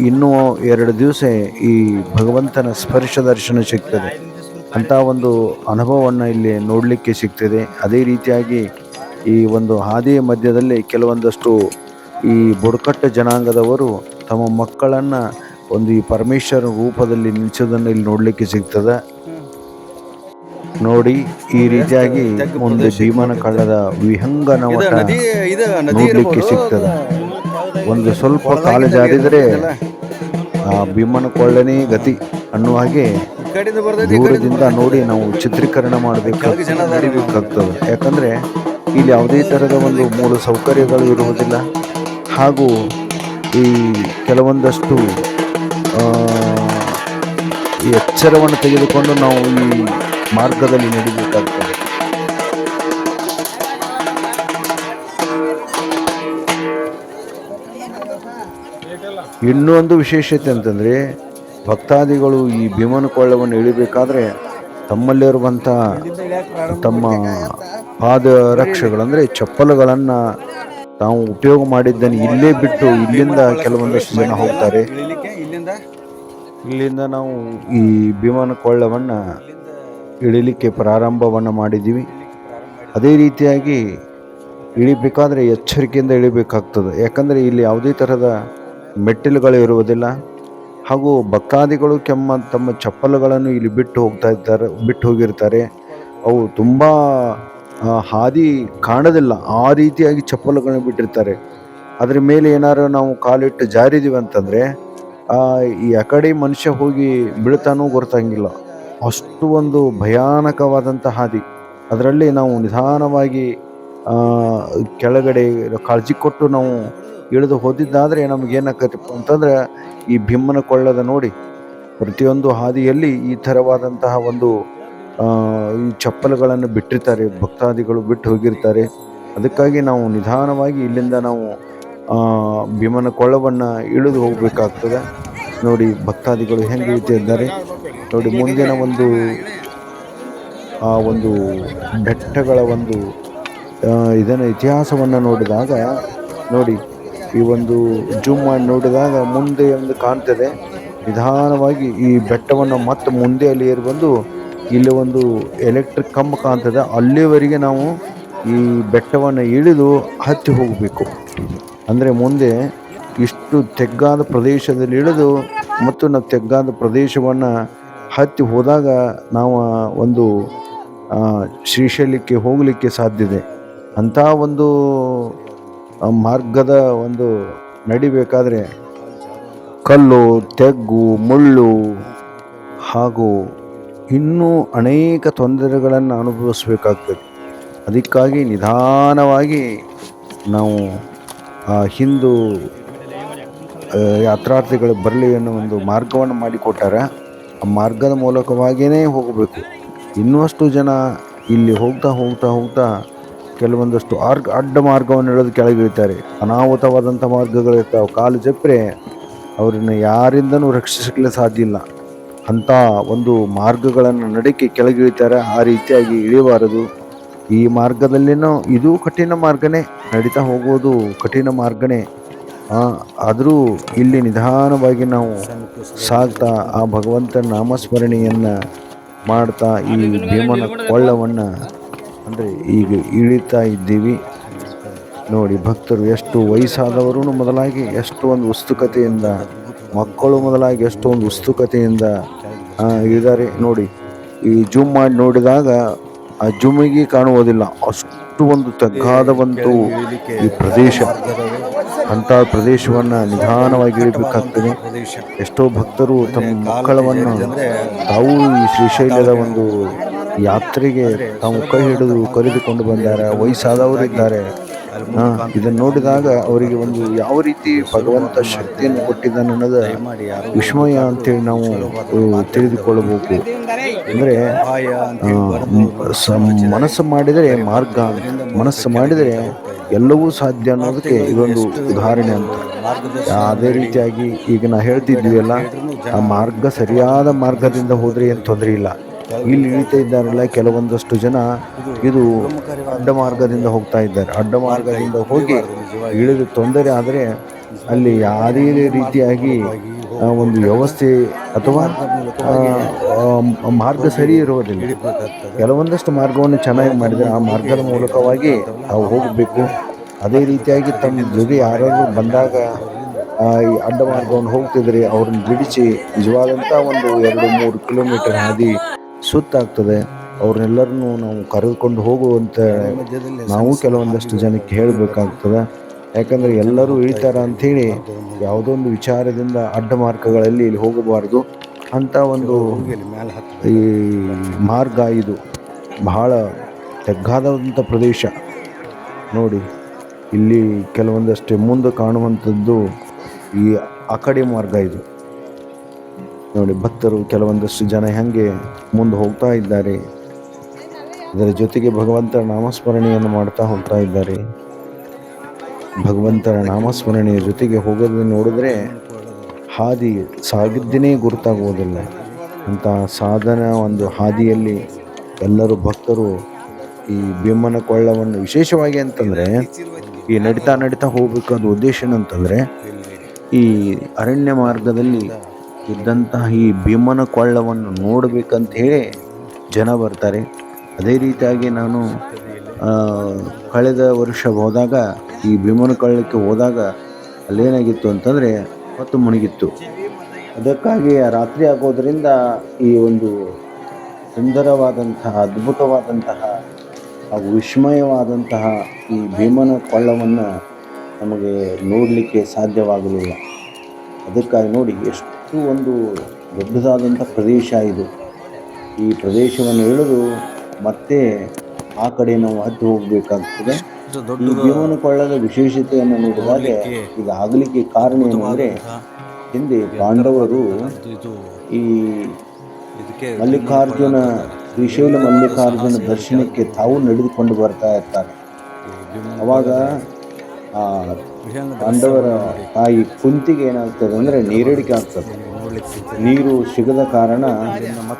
ಇನ್ನೂ 2 ದಿವಸ ಈ ಭಗವಂತನ ಸ್ಪರ್ಶ ದರ್ಶನ ಸಿಗ್ತದೆ ಅಂಥ ಒಂದು ಅನುಭವವನ್ನು ಇಲ್ಲಿ ನೋಡಲಿಕ್ಕೆ ಸಿಗ್ತದೆ. ಅದೇ ರೀತಿಯಾಗಿ ಈ ಹಾದಿಯ ಮಧ್ಯದಲ್ಲಿ ಕೆಲವೊಂದಷ್ಟು ಈ ಬುಡಕಟ್ಟು ಜನಾಂಗದವರು ತಮ್ಮ ಮಕ್ಕಳನ್ನು ಈ ಪರಮೇಶ್ವರ ರೂಪದಲ್ಲಿ ನಿಲ್ಲಿಸೋದನ್ನು ಇಲ್ಲಿ ನೋಡಲಿಕ್ಕೆ ಸಿಗ್ತದೆ. ನೋಡಿ ಈ ರೀತಿಯಾಗಿ ಮುಂದೆ ಭೀಮನ ಕಳ್ಳದ ವಿಹಂಗನ ಇದು ಮಠ ನದಿ ಇದು ನದಿ ನೋಡ್ಲಿಕ್ಕೆ ಇರ್ಬೋದು. ಸಿಗ್ತದೆ. ಒಂದು ಸ್ವಲ್ಪ ಕಾಲು ಜಾರಿದರೆ ಆ ಭೀಮನ ಕೊಳ್ಳನೇ ಗತಿ ಅನ್ನುವ ಹಾಗೆ ಈ ಕಡೆಯಿಂದ ಬರ್ತೈತಿ, ಈ ಕಡೆಯಿಂದ ದೂರದಿಂದ ನೋಡಿ ನಾವು ಚಿತ್ರೀಕರಣ ನಡಿಬೇಕಾಗ್ತದೆ. ಯಾಕಂದ್ರೆ ಇಲ್ಲಿ ಯಾವುದೇ ತರಹದ ಒಂದು ಮೂಲ ಸೌಕರ್ಯಗಳು ಇರುವುದಿಲ್ಲ. ಹಾಗೂ ಈ ಕೆಲವೊಂದಷ್ಟು ಈ ಎಚ್ಚರವನ್ನು ತೆಗೆದುಕೊಂಡು ನಾವು ಈ ಮಾರ್ಗದಲ್ಲಿ ನಡಿಬೇಕಾಗ್ತದೆ. ಇನ್ನೂ ಒಂದು ವಿಶೇಷತೆ ಅಂತಂದರೆ ಭಕ್ತಾದಿಗಳು ಈ ಭೀಮನ ಕೊಳ್ಳವನ್ನು ಇಳಿಬೇಕಾದ್ರೆ ತಮ್ಮಲ್ಲಿರುವಂಥ ತಮ್ಮ ಪಾದರಕ್ಷೆಗಳು ಅಂದರೆ ಚಪ್ಪಲುಗಳನ್ನು ತಾವು ಉಪಯೋಗ ಮಾಡಿದ್ದನ್ನು ಇಲ್ಲೇ ಬಿಟ್ಟು ಇಲ್ಲಿಂದ ಕೆಲವೊಂದಷ್ಟು ಜನ ಹೋಗ್ತಾರೆ. ಇಳಿಲಿಕ್ಕೆ ಇಲ್ಲಿಂದ ನಾವು ಈ ಭೀಮನ ಕೊಳ್ಳವನ್ನು ಇಳಿಲಿಕ್ಕೆ ಪ್ರಾರಂಭವನ್ನು ಮಾಡಿದ್ದೀವಿ. ಅದೇ ರೀತಿಯಾಗಿ ಇಳಿಬೇಕಾದ್ರೆ ಎಚ್ಚರಿಕೆಯಿಂದ ಇಳಿಬೇಕಾಗ್ತದೆ. ಯಾಕಂದರೆ ಇಲ್ಲಿ ಯಾವುದೇ ಥರದ ಮೆಟ್ಟಿಲುಗಳು ಇರುವುದಿಲ್ಲ. ಹಾಗೂ ಭಕ್ತಾದಿಗಳು ತಮ್ಮ ಚಪ್ಪಲುಗಳನ್ನು ಇಲ್ಲಿ ಬಿಟ್ಟು ಹೋಗಿರ್ತಾರೆ. ಅವು ತುಂಬ ಹಾದಿ ಕಾಣೋದಿಲ್ಲ, ಆ ರೀತಿಯಾಗಿ ಚಪ್ಪಲುಗಳನ್ನ ಬಿಟ್ಟಿರ್ತಾರೆ. ಅದ್ರ ಮೇಲೆ ಏನಾರು ನಾವು ಕಾಲಿಟ್ಟು ಜಾರಿದೀವಿ ಅಂತಂದರೆ ಈ ಆ ಕಡೆ ಮನುಷ್ಯ ಹೋಗಿ ಬೀಳ್ತಾನೂ ಗೊತ್ತಾಗಿಲ್ಲ. ಅಷ್ಟು ಒಂದು ಭಯಾನಕವಾದಂಥ ಹಾದಿ. ಅದರಲ್ಲಿ ನಾವು ನಿಧಾನವಾಗಿ ಕೆಳಗಡೆ ಕಾಳಜಿ ಕೊಟ್ಟು ನಾವು ಇಳಿದು ಹೋದಿದ್ದಾದರೆ ನಮಗೇನಾಗತ್ತಪ್ಪ ಅಂತಂದ್ರೆ ಈ ಭೀಮನ ಕೊಳ್ಳದ ನೋಡಿ ಪ್ರತಿಯೊಂದು ಹಾದಿಯಲ್ಲಿ ಈ ಥರವಾದಂತಹ ಒಂದು ಈ ಚಪ್ಪಲುಗಳನ್ನು ಬಿಟ್ಟಿರ್ತಾರೆ, ಭಕ್ತಾದಿಗಳು ಬಿಟ್ಟು ಹೋಗಿರ್ತಾರೆ. ಅದಕ್ಕಾಗಿ ನಾವು ನಿಧಾನವಾಗಿ ಇಲ್ಲಿಂದ ನಾವು ಭೀಮನ ಕೊಳ್ಳವನ್ನು ಇಳಿದು ಹೋಗಬೇಕಾಗ್ತದೆ. ನೋಡಿ ಭಕ್ತಾದಿಗಳು ಹೆಂಗೆ ಇಳಿತಿದ್ದಾರೆ ನೋಡಿ. ಮುಂದಿನ ಒಂದು ಬೆಟ್ಟಗಳ ಒಂದು ಇದನ್ನು ಇತಿಹಾಸವನ್ನು ನೋಡಿದಾಗ ನೋಡಿ, ಈ ಒಂದು ಜೂಮ್ ಮಾಡಿ ನೋಡಿದಾಗ ಮುಂದೆ ಒಂದು ಕಾಣ್ತದೆ. ನಿಧಾನವಾಗಿ ಈ ಬೆಟ್ಟವನ್ನು ಮತ್ತೆ ಮುಂದೆ ಅಲ್ಲಿ ಏರಿ ಬಂದು ಇಲ್ಲಿ ಒಂದು ಎಲೆಕ್ಟ್ರಿಕ್ ಕಂಬ ಕಾಣ್ತದೆ. ಅಲ್ಲಿವರೆಗೆ ನಾವು ಈ ಬೆಟ್ಟವನ್ನು ಇಳಿದು ಹತ್ತಿ ಹೋಗಬೇಕು. ಅಂದರೆ ಮುಂದೆ ಇಷ್ಟು ತೆಗ್ಗಾದ ಪ್ರದೇಶದಲ್ಲಿ ಇಳಿದು ಮತ್ತು ನಾವು ತೆಗ್ಗಾದ ಪ್ರದೇಶವನ್ನು ಹತ್ತಿ ಹೋದಾಗ ನಾವು ಒಂದು ಶ್ರೀಶೈಲಕ್ಕೆ ಹೋಗಲಿಕ್ಕೆ ಸಾಧ್ಯತೆ. ಅಂಥ ಒಂದು ಮಾರ್ಗದ ಒಂದು ನಡಿಬೇಕಾದ್ರೆ ಕಲ್ಲು, ತೆಗ್ಗು, ಮುಳ್ಳು ಹಾಗೂ ಇನ್ನೂ ಅನೇಕ ತೊಂದರೆಗಳನ್ನು ಅನುಭವಿಸಬೇಕಾಗ್ತದೆ. ಅದಕ್ಕಾಗಿ ನಿಧಾನವಾಗಿ ನಾವು ಹಿಂದೂ ಯಾತ್ರಾರ್ಥಿಗಳು ಬರಲಿ ಅನ್ನೋ ಒಂದು ಮಾರ್ಗವನ್ನು ಮಾಡಿಕೊಟ್ಟಾರೆ. ಆ ಮಾರ್ಗದ ಮೂಲಕವಾಗಿಯೇ ಹೋಗಬೇಕು. ಇನ್ನಷ್ಟು ಜನ ಇಲ್ಲಿ ಹೋಗ್ತಾ ಕೆಲವೊಂದಷ್ಟು ಅಡ್ಡ ಮಾರ್ಗವನ್ನು ಇಳಿದು ಕೆಳಗಿಳಿತಾರೆ. ಅನಾಹುತವಾದಂಥ ಮಾರ್ಗಗಳಿರ್ತಾವೆ. ಕಾಲು ಜಪ್ಪರೆ ಅವರನ್ನು ಯಾರಿಂದನೂ ರಕ್ಷಿಸಲಿಕ್ಕೆ ಸಾಧ್ಯ ಇಲ್ಲ. ಅಂಥ ಒಂದು ಮಾರ್ಗಗಳನ್ನು ನಡಕ್ಕೆ ಕೆಳಗಿಳಿತಾರೆ. ಆ ರೀತಿಯಾಗಿ ಇಳಿಬಾರದು. ಈ ಮಾರ್ಗದಲ್ಲಿನೂ ಇದು ಕಠಿಣ ಮಾರ್ಗನೇ, ನಡೀತಾ ಹೋಗೋದು ಕಠಿಣ ಮಾರ್ಗನೇ. ಆದರೂ ಇಲ್ಲಿ ನಿಧಾನವಾಗಿ ನಾವು ಸಾಗ್ತಾ ಆ ಭಗವಂತನ ನಾಮಸ್ಮರಣೆಯನ್ನು ಮಾಡ್ತಾ ಈ ಭೀಮನ ಕೊಳ್ಳವನ್ನು ಅಂದರೆ ಈಗ ಇಳಿತಾ ಇದ್ದೀವಿ. ನೋಡಿ ಭಕ್ತರು ಎಷ್ಟು ವಯಸ್ಸಾದವರು ಮೊದಲಾಗಿ ಎಷ್ಟು ಒಂದು ಉತ್ಸುಕತೆಯಿಂದ, ಮಕ್ಕಳು ಮೊದಲಾಗಿ ಎಷ್ಟು ಒಂದು ಉತ್ಸುಕತೆಯಿಂದ ಇಳಿದಾರೆ. ನೋಡಿ ಈ ಜೂಮ್ ಮಾಡಿ ನೋಡಿದಾಗ ಆ ಜೂಮಿಗೆ ಕಾಣುವುದಿಲ್ಲ, ಅಷ್ಟು ಒಂದು ತಗ್ಗಾದ ಒಂದು ಈ ಪ್ರದೇಶ. ಅಂಥ ಪ್ರದೇಶವನ್ನು ನಿಧಾನವಾಗಿ ಇಳಿಬೇಕಾಗ್ತದೆ. ಎಷ್ಟೋ ಭಕ್ತರು ತಮ್ಮ ಮಕ್ಕಳವನ್ನು ತಾವು ಈ ಶ್ರೀಶೈಲದ ಒಂದು ಯಾತ್ರೆಗೆ ತಾವು ಕೈ ಹಿಡಿದು ಕರೆದುಕೊಂಡು ಬಂದಾರೆ. ವಯಸ್ಸಾದವರಿದ್ದಾರೆ. ಇದನ್ನು ನೋಡಿದಾಗ ಅವರಿಗೆ ಒಂದು ಯಾವ ರೀತಿ ಭಗವಂತ ಶಕ್ತಿಯನ್ನು ಕೊಟ್ಟಿದ್ದಾನೆ ಅನ್ನೋದು ವಿಸ್ಮಯ ಅಂತೇಳಿ ನಾವು ತಿಳಿದುಕೊಳ್ಳಬೇಕು. ಅಂದರೆ ಮನಸ್ಸು ಮಾಡಿದರೆ ಮಾರ್ಗ, ಮನಸ್ಸು ಮಾಡಿದರೆ ಎಲ್ಲವೂ ಸಾಧ್ಯ ಅನ್ನೋದಕ್ಕೆ ಇದೊಂದು ಉದಾಹರಣೆ ಅಂತ. ಅದೇ ರೀತಿಯಾಗಿ ಈಗ ನಾ ಹೇಳ್ತಿದ್ವಿಯಲ್ಲ, ಆ ಮಾರ್ಗ ಸರಿಯಾದ ಮಾರ್ಗದಿಂದ ಹೋದರೆ ಏನು ತೊಂದರೆ ಇಲ್ಲ. ಇಲ್ಲಿ ಇಳಿತಾ ಇದ್ದಾರಲ್ಲ ಕೆಲವೊಂದಷ್ಟು ಜನ, ಇದು ಅಡ್ಡ ಮಾರ್ಗದಿಂದ ಹೋಗ್ತಾ ಇದ್ದಾರೆ. ಅಡ್ಡ ಮಾರ್ಗದಿಂದ ಹೋಗಿ ಇಳಿದು ತೊಂದರೆ ಆದರೆ ಅಲ್ಲಿ ಯಾವುದೇ ರೀತಿಯಾಗಿ ಒಂದು ವ್ಯವಸ್ಥೆ ಅಥವಾ ಮಾರ್ಗ ಸರಿ ಇರುವುದಿಲ್ಲ. ಕೆಲವೊಂದಷ್ಟು ಮಾರ್ಗವನ್ನು ಚೆನ್ನಾಗಿ ಮಾಡಿದರೆ ಆ ಮಾರ್ಗದ ಮೂಲಕವಾಗಿ ನಾವು ಹೋಗಬೇಕು. ಅದೇ ರೀತಿಯಾಗಿ ತಮ್ಮ ಜೊತೆ ಯಾರಾದರೂ ಬಂದಾಗ ಈ ಅಡ್ಡ ಮಾರ್ಗವನ್ನು ಹೋಗ್ತಿದ್ರೆ ಅವ್ರನ್ನ ಬಿಡಿಸಿ ನಿಜವಾದಂಥ ಒಂದು 2-3 ಕಿಲೋಮೀಟರ್ ಹಾದಿ ಸುತ್ತಾಗ್ತದೆ. ಅವ್ರನ್ನೆಲ್ಲರನ್ನು ನಾವು ಕರೆದುಕೊಂಡು ಹೋಗುವಂತ ನಾವು ಕೆಲವೊಂದಷ್ಟು ಜನಕ್ಕೆ ಹೇಳಬೇಕಾಗ್ತದೆ. ಯಾಕಂದರೆ ಎಲ್ಲರೂ ಇಳಿತಾರ ಅಂಥೇಳಿ ಯಾವುದೋ ಒಂದು ವಿಚಾರದಿಂದ ಅಡ್ಡ ಮಾರ್ಗಗಳಲ್ಲಿ ಇಲ್ಲಿ ಹೋಗಬಾರ್ದು ಅಂತ ಒಂದು ಈ ಮಾರ್ಗ ಇದು ಬಹಳ ತೆಗ್ಗಾದಂಥ ಪ್ರದೇಶ. ನೋಡಿ ಇಲ್ಲಿ ಕೆಲವೊಂದಷ್ಟು ಮುಂದೆ ಕಾಣುವಂಥದ್ದು ಈ ಆ ಕಡೆ ಮಾರ್ಗ ಇದು. ನೋಡಿ ಭಕ್ತರು ಕೆಲವೊಂದಷ್ಟು ಜನ ಹೆಂಗೆ ಮುಂದೆ ಹೋಗ್ತಾ ಇದ್ದಾರೆ, ಇದರ ಜೊತೆಗೆ ಭಗವಂತನ ನಾಮಸ್ಮರಣೆಯನ್ನು ಮಾಡ್ತಾ ಹೋಗ್ತಾ ಇದ್ದಾರೆ. ಭಗವಂತನ ನಾಮಸ್ಮರಣೆಯ ಜೊತೆಗೆ ಹೋಗೋದನ್ನು ನೋಡಿದ್ರೆ ಹಾದಿ ಸಾಗಿದ್ದೇನೆ ಗುರುತಾಗುವುದಿಲ್ಲ. ಅಂತ ಸಾಧನ ಒಂದು ಹಾದಿಯಲ್ಲಿ ಎಲ್ಲರೂ ಭಕ್ತರು ಈ ಭೀಮನ ಕೊಳ್ಳವನ್ನು ವಿಶೇಷವಾಗಿ ಅಂತಂದರೆ ಈ ನಡಿತಾ ಹೋಗ್ಬೇಕಾದ ಉದ್ದೇಶ ಏನಂತಂದರೆ ಈ ಅರಣ್ಯ ಮಾರ್ಗದಲ್ಲಿ ಇದ್ದಂತಹ ಈ ಭೀಮನ ಕೊಳ್ಳವನ್ನು ನೋಡಬೇಕಂತ ಹೇಳಿ ಜನ ಬರ್ತಾರೆ. ಅದೇ ರೀತಿಯಾಗಿ ನಾನು ಕಳೆದ ವರ್ಷ ಹೋದಾಗ ಈ ಭೀಮನ ಕೊಳ್ಳಕ್ಕೆ ಹೋದಾಗ ಅಲ್ಲೇನಾಗಿತ್ತು ಅಂತಂದರೆ ಹೊತ್ತು ಮುಳುಗಿತ್ತು. ಅದಕ್ಕಾಗಿ ರಾತ್ರಿ ಆಗೋದರಿಂದ ಈ ಒಂದು ಸುಂದರವಾದಂತಹ ಅದ್ಭುತವಾದಂತಹ ಹಾಗೂ ವಿಸ್ಮಯವಾದಂತಹ ಈ ಭೀಮನ ಕೊಳ್ಳವನ್ನು ನಮಗೆ ನೋಡಲಿಕ್ಕೆ ಸಾಧ್ಯವಾಗಲಿಲ್ಲ. ಅದಕ್ಕಾಗಿ ನೋಡಿ ಎಷ್ಟು ಒಂದು ದೊಡ್ಡದಾದಂಥ ಪ್ರದೇಶ ಇದು. ಈ ಪ್ರದೇಶವನ್ನು ಇಳಿದು ಮತ್ತೆ ಆ ಕಡೆ ನಾವು ಹತ್ತಿ ಹೋಗಬೇಕಾಗ್ತದೆ. ಈ ಭೀಮನ ಕೊಳ್ಳದ ವಿಶೇಷತೆಯನ್ನು ನೋಡಿದಾಗ ಇದು ಆಗಲಿಕ್ಕೆ ಕಾರಣ ಏನಂದರೆ ಹಿಂದೆ ಪಾಂಡವರು ಈ ಮಲ್ಲಿಕಾರ್ಜುನ ಶ್ರೀಶೈಲ ಮಲ್ಲಿಕಾರ್ಜುನ ದರ್ಶನಕ್ಕೆ ತಾವು ನಡೆದುಕೊಂಡು ಬರ್ತಾ ಇರ್ತಾರೆ. ಅವಾಗ ಆ ಪಾಂಡವರ ತಾಯಿ ಕುಂತಿಗೆ ಏನಾಗ್ತದೆ ಅಂದರೆ ನೀರಡಿಕೆ ಆಗ್ತದೆ. ನೀರು ಸಿಗದ ಕಾರಣ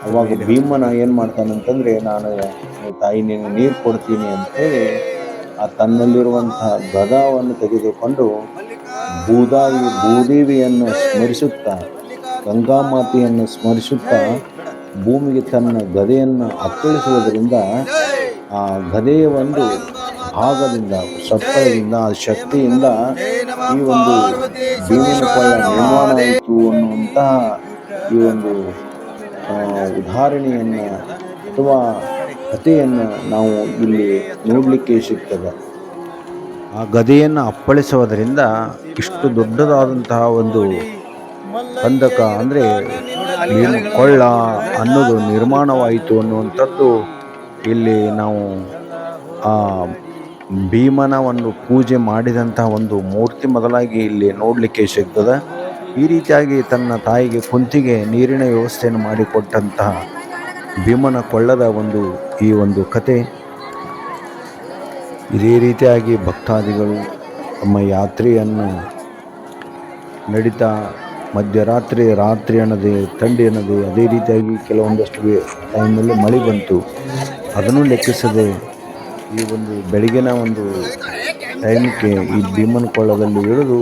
ಅವಾಗ ಭೀಮನ ಏನು ಮಾಡ್ತಾನಂತಂದರೆ ನಾನು ತಾಯಿ ನೀನು ನೀರು ಕೊಡ್ತೀನಿ ಅಂತೇಳಿ ಆ ತನ್ನಲ್ಲಿರುವಂತಹ ಗದಾವನ್ನು ತೆಗೆದುಕೊಂಡು ಭೂದೇವಿಯನ್ನು ಸ್ಮರಿಸುತ್ತಾ ಗಂಗಾಮಾತೆಯನ್ನು ಸ್ಮರಿಸುತ್ತಾ ಭೂಮಿಗೆ ತನ್ನ ಗದೆಯನ್ನು ಅಪ್ಪಳಿಸುವುದರಿಂದ ಆ ಗದೆಯ ಒಂದು ಭಾಗದಿಂದ ಸಪ್ಪಳದಿಂದ ಆ ಶಕ್ತಿಯಿಂದ ಈ ಒಂದು ಭೀಮನ ಕೊಳ್ಳ ನಿರ್ಮಾಣ ಆಯಿತು ಅನ್ನುವಂತಹ ಈ ಒಂದು ಉದಾಹರಣೆಯನ್ನು ಅಥವಾ ಕಥೆಯನ್ನು ನಾವು ಇಲ್ಲಿ ನೋಡಲಿಕ್ಕೆ ಸಿಗ್ತದೆ. ಆ ಗದೆಯನ್ನು ಅಪ್ಪಳಿಸುವುದರಿಂದ ಇಷ್ಟು ದೊಡ್ಡದಾದಂತಹ ಒಂದು ಕಂದಕ ಅಂದರೆ ಕೊಳ್ಳ ಅನ್ನೋದು ನಿರ್ಮಾಣವಾಯಿತು ಅನ್ನುವಂಥದ್ದು ಇಲ್ಲಿ ನಾವು ಆ ಭೀಮನ ಒಂದು ಪೂಜೆ ಮಾಡಿದಂತಹ ಒಂದು ಮೂರ್ತಿ ಮೊದಲಾಗಿ ಇಲ್ಲಿ ನೋಡಲಿಕ್ಕೆ ಸಿಗ್ತದೆ. ಈ ರೀತಿಯಾಗಿ ತನ್ನ ತಾಯಿಗೆ ಕುಂತಿಗೆ ನೀರಿನ ವ್ಯವಸ್ಥೆಯನ್ನು ಮಾಡಿಕೊಟ್ಟಂತಹ ಭೀಮನ ಕೊಳ್ಳದ ಒಂದು ಈ ಒಂದು ಕತೆ. ಇದೇ ರೀತಿಯಾಗಿ ಭಕ್ತಾದಿಗಳು ತಮ್ಮ ಯಾತ್ರೆಯನ್ನು ನಡೀತಾ ಮಧ್ಯರಾತ್ರಿ ರಾತ್ರಿ ಅನ್ನೋದೇ ಥಂಡಿ ಅನ್ನೋದೇ ಅದೇ ರೀತಿಯಾಗಿ ಕೆಲವೊಂದಷ್ಟು ಟೈಮಲ್ಲಿ ಮಳೆ ಬಂತು, ಅದನ್ನು ಲೆಕ್ಕಿಸದೆ ಈ ಒಂದು ಬೆಳಗಿನ ಒಂದು ಟೈಮಕ್ಕೆ ಈ ಭೀಮನ ಕೊಳ್ಳದಲ್ಲಿ ಇಳಿದು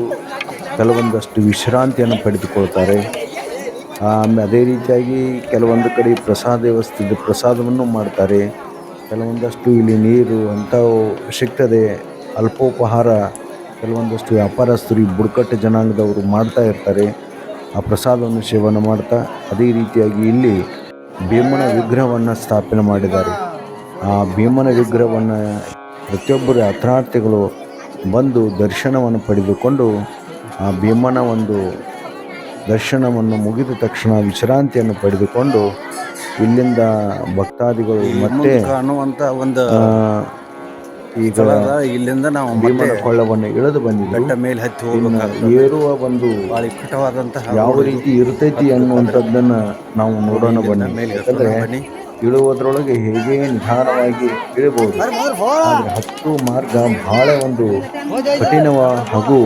ಕೆಲವೊಂದಷ್ಟು ವಿಶ್ರಾಂತಿಯನ್ನು ಪಡೆದುಕೊಳ್ತಾರೆ. ಅದೇ ರೀತಿಯಾಗಿ ಕೆಲವೊಂದು ಕಡೆ ಪ್ರಸಾದ ವ್ಯವಸ್ಥೆ ಪ್ರಸಾದವನ್ನು ಮಾಡ್ತಾರೆ. ಕೆಲವೊಂದಷ್ಟು ಇಲ್ಲಿ ನೀರು ಅಂಥವು ಸಿಗ್ತದೆ. ಅಲ್ಪೋಪಹಾರ ಕೆಲವೊಂದಷ್ಟು ವ್ಯಾಪಾರಸ್ಥರು ಈ ಬುಡಕಟ್ಟು ಜನಾಂಗದವರು ಮಾಡ್ತಾ ಇರ್ತಾರೆ. ಆ ಪ್ರಸಾದವನ್ನು ಸೇವನೆ ಮಾಡ್ತಾ ಅದೇ ರೀತಿಯಾಗಿ ಇಲ್ಲಿ ಭೀಮನ ವಿಗ್ರಹವನ್ನು ಸ್ಥಾಪನೆ ಮಾಡಿದ್ದಾರೆ. ಆ ಭೀಮನ ವಿಗ್ರಹವನ್ನು ಪ್ರತಿಯೊಬ್ಬರು ಯಾತ್ರಾರ್ಥಿಗಳು ಬಂದು ದರ್ಶನವನ್ನು ಪಡೆದುಕೊಂಡು ಆ ಭೀಮನ ಒಂದು ದರ್ಶನವನ್ನು ಮುಗಿದ ತಕ್ಷಣ ವಿಶ್ರಾಂತಿಯನ್ನು ಪಡೆದುಕೊಂಡು ಇಲ್ಲಿಂದ ಭಕ್ತಾದಿಗಳು ಮತ್ತೆ ಅನ್ನುವಂಥ ಒಂದು ಈಗ ಇಲ್ಲಿಂದ ನಾವು ಭೀಮನ ಕೊಳ್ಳವನ್ನು ಇಳಿದು ಬಂದಿದ್ದು ಮೇಲೆ ಹತ್ತಿ ಏರುವ ಒಂದು ಇಕ್ಕಟವಾದಂತಹ ಯಾವ ರೀತಿ ಇರ್ತೈತಿ ಅನ್ನುವಂಥದ್ದನ್ನು ನಾವು ನೋಡೋಣ ಬನ್ನಿ. ಯಾಕಂದರೆ ಇಳುವುದರೊಳಗೆ ಹೇಗೆ ನಿಧಾನವಾಗಿ ಇಳಬಹುದು, ಆದರೆ ಹತ್ತು ಮಾರ್ಗ ಬಹಳ ಒಂದು ಕಠಿಣ ಹಾಗೂ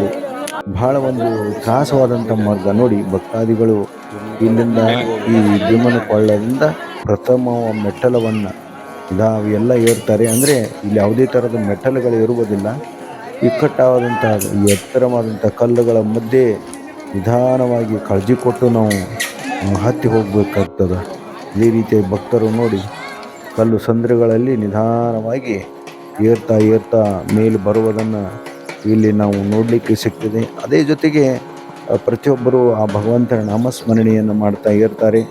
ಬಹಳ ಒಂದು ತ್ರಾಸವಾದಂಥ ಮಾರ್ಗ. ನೋಡಿ ಭಕ್ತಾದಿಗಳು ಇಲ್ಲಿಂದ ಈ ಭೀಮನ ಕೊಳ್ಳದಿಂದ ಪ್ರಥಮ ಮೆಟ್ಟಲವನ್ನು ಇವೆಲ್ಲ ಏರ್ತಾರೆ. ಅಂದರೆ ಇಲ್ಲಿ ಯಾವುದೇ ಥರದ ಮೆಟ್ಟಲುಗಳು ಇರುವುದಿಲ್ಲ. ಇಕ್ಕಟ್ಟಾದಂಥ ಎತ್ತರವಾದಂಥ ಕಲ್ಲುಗಳ ಮಧ್ಯೆ ನಿಧಾನವಾಗಿ ಕಾಳಜಿ ಕೊಟ್ಟು ನಾವು ಹತ್ತಿ ಹೋಗಬೇಕಾಗ್ತದೆ. ಇದೇ ರೀತಿಯ ಭಕ್ತರು ನೋಡಿ ಕಲ್ಲು ಸಂದ್ರಗಳಲ್ಲಿ ನಿಧಾನವಾಗಿ ಏರ್ತಾ ಮೇಲೆ ಬರುವುದನ್ನು ಇಲ್ಲಿ ನಾವು ನೋಡಲಿಕ್ಕೆ ಸಿಗ್ತದೆ. ಅದೇ ಜೊತೆಗೆ ಪ್ರತಿಯೊಬ್ಬರು ಆ ಭಗವಂತನ ನಾಮಸ್ಮರಣೆಯನ್ನು ಮಾಡ್ತಾ ಇರ್ತಾರೆ.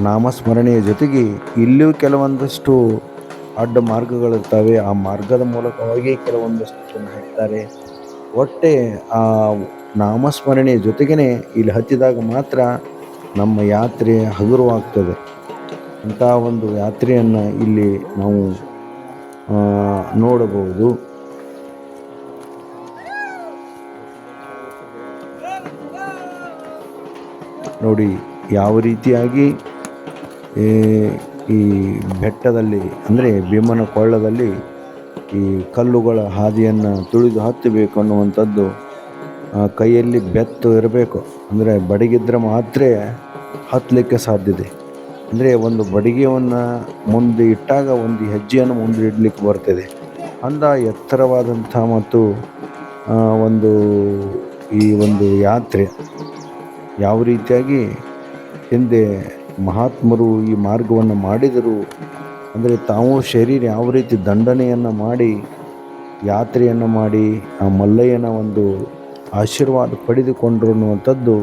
ನಾಮಸ್ಮರಣೆಯ ಜೊತೆಗೆ ಇಲ್ಲಿಯೂ ಕೆಲವೊಂದಷ್ಟು ಅಡ್ಡ ಮಾರ್ಗಗಳಿರ್ತವೆ. ಆ ಮಾರ್ಗದ ಮೂಲಕವಾಗಿ ಕೆಲವೊಂದಷ್ಟು ಜನ ಹಾಕ್ತಾರೆ. ಒಟ್ಟೆ ಆ ನಾಮಸ್ಮರಣೆಯ ಜೊತೆಗೇ ಇಲ್ಲಿ ಹತ್ತಿದಾಗ ಮಾತ್ರ ನಮ್ಮ ಯಾತ್ರೆ ಹಗುರವಾಗ್ತದೆ. ಅಂಥ ಒಂದು ಯಾತ್ರೆಯನ್ನು ಇಲ್ಲಿ ನಾವು ನೋಡಬಹುದು. ನೋಡಿ ಯಾವ ರೀತಿಯಾಗಿ ಈ ಬೆಟ್ಟದಲ್ಲಿ ಅಂದರೆ ಭೀಮನ ಕೊಳ್ಳದಲ್ಲಿ ಈ ಕಲ್ಲುಗಳ ಹಾದಿಯನ್ನು ತುಳಿದು ಹತ್ತಬೇಕು ಅನ್ನುವಂಥದ್ದು ಕೈಯಲ್ಲಿ ಬೆತ್ತು ಇರಬೇಕು. ಅಂದರೆ ಬಡಗಿದ್ರೆ ಮಾತ್ರ ಹತ್ತಲಿಕ್ಕೆ ಸಾಧ್ಯತೆ. ಅಂದರೆ ಒಂದು ಬಡಿಗೆಯನ್ನು ಮುಂದೆ ಇಟ್ಟಾಗ ಒಂದು ಹೆಜ್ಜೆಯನ್ನು ಮುಂದೆ ಇಡಲಿಕ್ಕೆ ಬರ್ತದೆ. ಅಂದ ಎತ್ತರವಾದಂಥ ಮತ್ತು ಈ ಒಂದು ಯಾತ್ರೆ ಯಾವ ರೀತಿಯಾಗಿ ಹಿಂದೆ ಮಹಾತ್ಮರು ಈ ಮಾರ್ಗವನ್ನು ಮಾಡಿದರು ಅಂದರೆ ತಾವು ಶರೀರ ಯಾವ ರೀತಿ ದಂಡನೆಯನ್ನು ಮಾಡಿ ಯಾತ್ರೆಯನ್ನು ಮಾಡಿ ಆ ಮಲ್ಲಯ್ಯನ ಒಂದು ಆಶೀರ್ವಾದ ಪಡೆದುಕೊಂಡ್ರು ಅನ್ನುವಂಥದ್ದು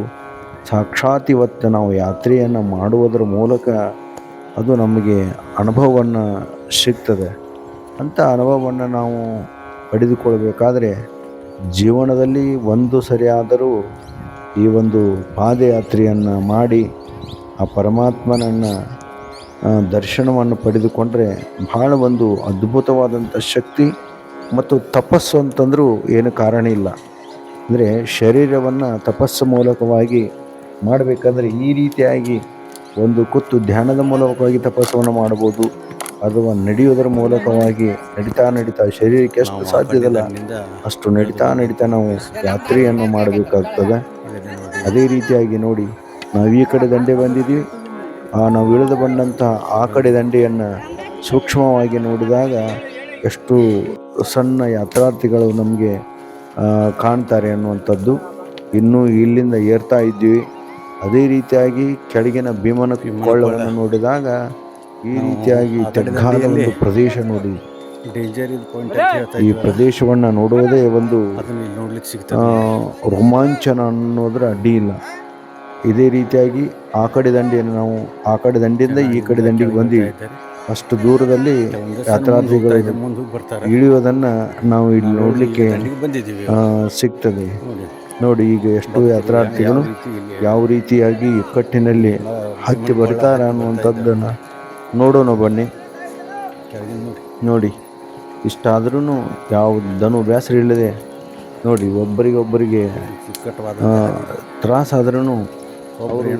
ಸಾಕ್ಷಾತ್ ಇವತ್ತು ನಾವು ಯಾತ್ರೆಯನ್ನು ಮಾಡುವುದರ ಮೂಲಕ ಅದು ನಮಗೆ ಅನುಭವವನ್ನು ಸಿಗ್ತದೆ. ಅಂಥ ಅನುಭವವನ್ನು ನಾವು ಪಡೆದುಕೊಳ್ಬೇಕಾದ್ರೆ ಜೀವನದಲ್ಲಿ ಒಂದು ಸರಿಯಾದರೂ ಈ ಒಂದು ಪಾದಯಾತ್ರೆಯನ್ನು ಮಾಡಿ ಆ ಪರಮಾತ್ಮನನ್ನು ದರ್ಶನವನ್ನು ಪಡೆದುಕೊಂಡ್ರೆ ಬಹಳ ಒಂದು ಅದ್ಭುತವಾದಂಥ ಶಕ್ತಿ ಮತ್ತು ತಪಸ್ಸು ಅಂತಂದರೂ ಏನು ಕಾರಣ ಇಲ್ಲ. ಅಂದರೆ ಶರೀರವನ್ನು ತಪಸ್ಸು ಮೂಲಕವಾಗಿ ಮಾಡಬೇಕಂದ್ರೆ ಈ ರೀತಿಯಾಗಿ ಒಂದು ಕೂತು ಧ್ಯಾನದ ಮೂಲಕವಾಗಿ ತಪಸ್ಸನ್ನು ಮಾಡ್ಬೋದು, ಅಥವಾ ನಡೆಯುವುದರ ಮೂಲಕವಾಗಿ ನಡಿತಾ ಶರೀರಕ್ಕೆ ಎಷ್ಟು ಸಾಧ್ಯದಲ್ಲ ಅಷ್ಟು ನಡಿತಾ ನಾವು ಯಾತ್ರೆಯನ್ನು ಮಾಡಬೇಕಾಗ್ತದೆ. ಅದೇ ರೀತಿಯಾಗಿ ನೋಡಿ, ನಾವು ಈ ಕಡೆ ದಂಡೆ ಬಂದಿದ್ದೀವಿ, ನಾವು ಇಳಿದು ಬಂದಂತಹ ಆ ಕಡೆ ದಂಡೆಯನ್ನು ಸೂಕ್ಷ್ಮವಾಗಿ ನೋಡಿದಾಗ ಎಷ್ಟು ಸಣ್ಣ ಯಾತ್ರಾರ್ಥಿಗಳು ನಮಗೆ ಕಾಣ್ತಾರೆ ಅನ್ನುವಂಥದ್ದು. ಇನ್ನೂ ಇಲ್ಲಿಂದ ಏರ್ತಾ ಇದ್ದೀವಿ. ಅದೇ ರೀತಿಯಾಗಿ ಕೆಳಗಿನ ಭೀಮನ ಕೊಳ್ಳವನ್ನು ನೋಡಿದಾಗ ಈ ರೀತಿಯಾಗಿ ತೆಗ್ಗಾದ ಒಂದು ಪ್ರದೇಶ ನೋಡಿ, ಈ ಪ್ರದೇಶವನ್ನು ನೋಡುವುದೇ ಒಂದು ರೋಮಾಂಚನ ಅನ್ನೋದ್ರ ಅಡ್ಡಿ ಇಲ್ಲ. ಇದೇ ರೀತಿಯಾಗಿ ಆ ಕಡೆ ದಂಡೆಯನ್ನು ನಾವು ಆ ಕಡೆ ದಂಡೆಯಿಂದ ಈ ಕಡೆ ದಂಡಿಗೆ ಬಂದೀವಿ. ಅಷ್ಟು ದೂರದಲ್ಲಿ ಯಾತ್ರಾರ್ಥಿಗಳು ಇಳಿಯೋದನ್ನು ನಾವು ಇಲ್ಲಿ ನೋಡಲಿಕ್ಕೆ ಸಿಗ್ತದೆ. ನೋಡಿ ಈಗ ಎಷ್ಟು ಯಾತ್ರಾರ್ಥಿಗಳು ಯಾವ ರೀತಿಯಾಗಿ ಇಕ್ಕಟ್ಟಿನಲ್ಲಿ ಹತ್ತಿ ಬರ್ತಾರೆ ಅನ್ನುವಂಥದ್ದನ್ನು ನೋಡೋಣ ಬನ್ನಿ. ನೋಡಿ ಇಷ್ಟಾದ್ರೂ ಯಾವುದನ್ನು ಬೇಸರ ಇಲ್ಲದೆ ನೋಡಿ ಒಬ್ಬರಿಗೊಬ್ಬರಿಗೆ ತ್ರಾಸಾದ್ರೂ ಅವರು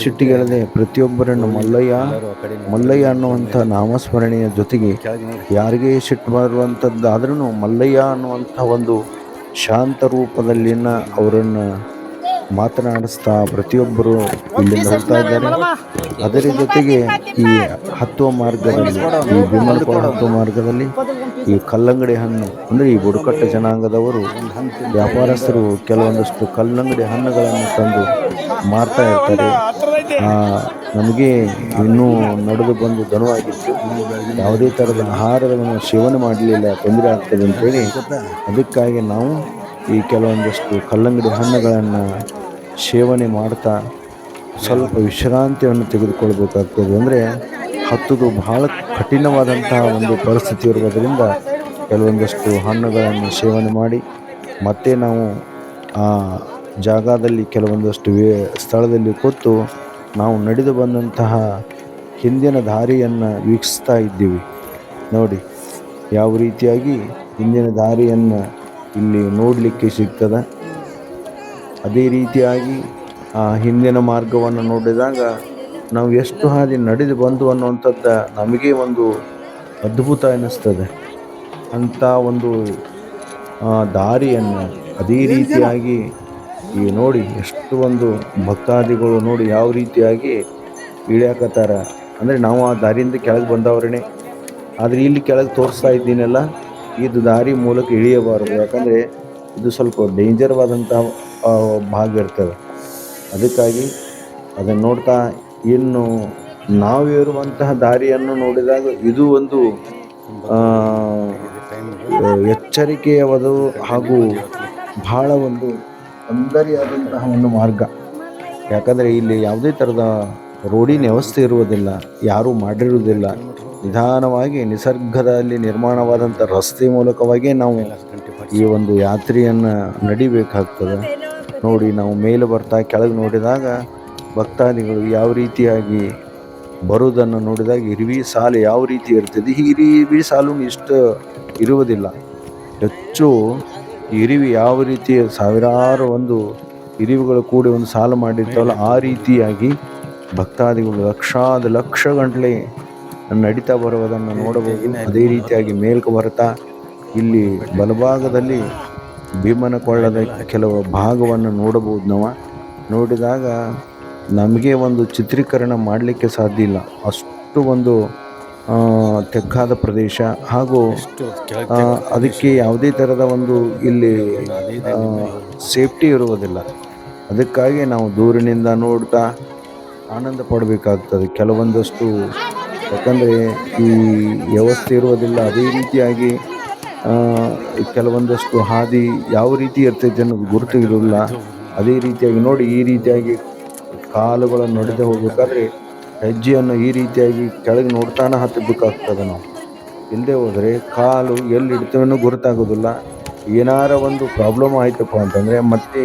ಸಿಟ್ಟಿಗೆಳದೆ ಪ್ರತಿಯೊಬ್ಬರನ್ನು ಮಲ್ಲಯ್ಯ ಅನ್ನುವಂಥ ನಾಮಸ್ಮರಣೆಯ ಜೊತೆಗೆ ಯಾರಿಗೆ ಸಿಟ್ಟು ಬರುವಂಥದ್ದಾದ್ರೂ ಮಲ್ಲಯ್ಯ ಅನ್ನುವಂಥ ಒಂದು ಶಾಂತ ರೂಪದಲ್ಲಿನ ಅವರನ್ನು ಮಾತನಾಡಿಸ್ತಾ ಪ್ರತಿಯೊಬ್ಬರು ಇಲ್ಲಿಂದ ಹೋಗ್ತಾ ಇದ್ದಾರೆ. ಅದರ ಜೊತೆಗೆ ಈ ಹತ್ತುವ ಮಾರ್ಗದಲ್ಲಿ, ಈ ಭೀಮನಕೊಳ ಹತ್ತುವ ಮಾರ್ಗದಲ್ಲಿ ಈ ಕಲ್ಲಂಗಡಿ ಹಣ್ಣು ಅಂದರೆ ಈ ಬುಡಕಟ್ಟು ಜನಾಂಗದವರು ವ್ಯಾಪಾರಸ್ಥರು ಕೆಲವೊಂದಷ್ಟು ಕಲ್ಲಂಗಡಿ ಹಣ್ಣುಗಳನ್ನು ತಂದು ಮಾರ್ತಾ ಇರ್ತಾರೆ. ನಮಗೆ ಇನ್ನೂ ನಡೆದು ಬಂದು ದನುವಾಗಿತ್ತು, ಯಾವುದೇ ಥರದ ಆಹಾರವನ್ನು ಸೇವನೆ ಮಾಡಲಿಲ್ಲ, ತೊಂದರೆ ಆಗ್ತದೆ ಅಂತೇಳಿ ಅದಕ್ಕಾಗಿ ನಾವು ಈ ಕೆಲವೊಂದಷ್ಟು ಕಲ್ಲಂಗಡಿ ಹಣ್ಣುಗಳನ್ನು ಸೇವನೆ ಮಾಡ್ತಾ ಸ್ವಲ್ಪ ವಿಶ್ರಾಂತಿಯನ್ನು ತೆಗೆದುಕೊಳ್ಬೇಕಾಗ್ತದೆ. ಅಂದರೆ ಹತ್ತುದು ಬಹಳ ಕಠಿಣವಾದಂತಹ ಒಂದು ಪರಿಸ್ಥಿತಿ ಇರುವುದರಿಂದ ಕೆಲವೊಂದಷ್ಟು ಹಣ್ಣುಗಳನ್ನು ಸೇವನೆ ಮಾಡಿ ಮತ್ತೆ ನಾವು ಆ ಜಾಗದಲ್ಲಿ ಕೆಲವೊಂದಷ್ಟು ಸ್ಥಳದಲ್ಲಿ ಕೂತು ನಾವು ನಡೆದು ಬಂದಂತಹ ಹಿಂದಿನ ದಾರಿಯನ್ನು ವೀಕ್ಷಿಸ್ತಾ ಇದ್ದೀವಿ. ನೋಡಿ ಯಾವ ರೀತಿಯಾಗಿ ಹಿಂದಿನ ದಾರಿಯನ್ನು ಇಲ್ಲಿ ನೋಡಲಿಕ್ಕೆ ಸಿಗ್ತದೆ. ಅದೇ ರೀತಿಯಾಗಿ ಆ ಹಿಂದಿನ ಮಾರ್ಗವನ್ನು ನೋಡಿದಾಗ ನಾವು ಎಷ್ಟು ಹಾದಿ ನಡೆದು ಬಂದು ಅನ್ನುವಂಥದ್ದು ನಮಗೆ ಒಂದು ಅದ್ಭುತ ಅನ್ನಿಸ್ತದೆ. ಅಂಥ ಒಂದು ದಾರಿಯನ್ನು ಅದೇ ರೀತಿಯಾಗಿ ಈ ನೋಡಿ ಎಷ್ಟು ಒಂದು ಭಕ್ತಾದಿಗಳು ನೋಡಿ ಯಾವ ರೀತಿಯಾಗಿ ಇಳಿಯಾಕತ್ತಾರ. ಅಂದರೆ ನಾವು ಆ ದಾರಿಯಿಂದ ಕೆಳಗೆ ಬಂದವ್ರೇ, ಆದರೆ ಇಲ್ಲಿ ಕೆಳಗೆ ತೋರಿಸ್ತಾ ಇದ್ದೀನಲ್ಲ, ಇದು ದಾರಿ ಮೂಲಕ ಇಳಿಯಬಾರದು. ಯಾಕಂದರೆ ಇದು ಸ್ವಲ್ಪ ಡೇಂಜರ್ವಾದಂಥ ಭಾಗ ಇರ್ತದೆ. ಅದಕ್ಕಾಗಿ ಅದನ್ನು ನೋಡ್ತಾ ಇನ್ನು ನಾವು ಇರುವಂತಹ ದಾರಿಯನ್ನು ನೋಡಿದಾಗ ಇದು ಒಂದು ಎಚ್ಚರಿಕೆಯದು ಹಾಗೂ ಬಹಳ ಒಂದು ತೊಂದರೆಯಾದಂತಹ ಒಂದು ಮಾರ್ಗ. ಯಾಕಂದರೆ ಇಲ್ಲಿ ಯಾವುದೇ ಥರದ ರೋಡಿನ ವ್ಯವಸ್ಥೆ ಇರುವುದಿಲ್ಲ, ಯಾರೂ ಮಾಡಿರುವುದಿಲ್ಲ. ನಿಧಾನವಾಗಿ ನಿಸರ್ಗದಲ್ಲಿ ನಿರ್ಮಾಣವಾದಂಥ ರಸ್ತೆ ಮೂಲಕವಾಗಿ ನಾವು ಈ ಒಂದು ಯಾತ್ರೆಯನ್ನು ನಡಿಬೇಕಾಗ್ತದೆ. ನೋಡಿ, ನಾವು ಮೇಲೆ ಬರ್ತಾ ಕೆಳಗೆ ನೋಡಿದಾಗ ಭಕ್ತಾದಿಗಳು ಯಾವ ರೀತಿಯಾಗಿ ಬರುವುದನ್ನು ನೋಡಿದಾಗ ಇರುವಿ ಸಾಲು ಯಾವ ರೀತಿ ಇರ್ತದೆ, ಈ ಇರುವಿ ಸಾಲು ಇಷ್ಟು ಇರುವುದಿಲ್ಲ. ಹೆಚ್ಚು ಇರುವಿ ಯಾವ ರೀತಿ ಸಾವಿರಾರು ಒಂದು ಇರುವಿಗಳು ಕೂಡಿ ಒಂದು ಸಾಲು ಮಾಡಿರ್ತಾವಲ್ಲ, ಆ ರೀತಿಯಾಗಿ ಭಕ್ತಾದಿಗಳು ಲಕ್ಷ ಗಂಟಲೆ ನಡೀತಾ ಬರುವುದನ್ನು ನೋಡಬಹುದು. ಅದೇ ರೀತಿಯಾಗಿ ಮೇಲ್ಕು ಬರ್ತಾ ಇಲ್ಲಿ ಬಲಭಾಗದಲ್ಲಿ ಭೀಮನ ಕೊಳ್ಳದ ಕೆಲವು ಭಾಗವನ್ನು ನೋಡಬಹುದು. ನಾವು ನೋಡಿದಾಗ ನಮಗೆ ಒಂದು ಚಿತ್ರೀಕರಣ ಮಾಡಲಿಕ್ಕೆ ಸಾಧ್ಯ ಇಲ್ಲ, ಅಷ್ಟು ಒಂದು ತೆಗ್ಗಾದ ಪ್ರದೇಶ, ಹಾಗೂ ಅದಕ್ಕೆ ಯಾವುದೇ ಥರದ ಒಂದು ಇಲ್ಲಿ ಸೇಫ್ಟಿ ಇರುವುದಿಲ್ಲ. ಅದಕ್ಕಾಗಿ ನಾವು ದೂರಿನಿಂದ ನೋಡ್ತಾ ಆನಂದ ಪಡಬೇಕಾಗ್ತದೆ. ಕೆಲವೊಂದಷ್ಟು ಯಾಕಂದರೆ ಈ ವ್ಯವಸ್ಥೆ ಇರುವುದಿಲ್ಲ. ಅದೇ ರೀತಿಯಾಗಿ ಕೆಲವೊಂದಷ್ಟು ಹಾದಿ ಯಾವ ರೀತಿ ಇರ್ತೈತೆ ಅನ್ನೋದು ಗುರುತು ಇರೋಲ್ಲ. ಅದೇ ರೀತಿಯಾಗಿ ನೋಡಿ, ಈ ರೀತಿಯಾಗಿ ಕಾಲುಗಳನ್ನು ನಡೆದು ಹೋಗಬೇಕಾದ್ರೆ ಹೆಜ್ಜೆಯನ್ನು ಈ ರೀತಿಯಾಗಿ ಕೆಳಗೆ ನೋಡ್ತಾನೆ ಹತ್ತಬೇಕಾಗ್ತದೆ. ನಾವು ಇಲ್ಲದೆ ಹೋದರೆ ಕಾಲು ಎಲ್ಲಿ ಇಡ್ತೇವನ್ನೋ ಗುರುತಾಗೋದಿಲ್ಲ. ಏನಾರ ಒಂದು ಪ್ರಾಬ್ಲಮ್ ಆಯ್ತಪ್ಪ ಅಂತಂದರೆ ಮತ್ತೆ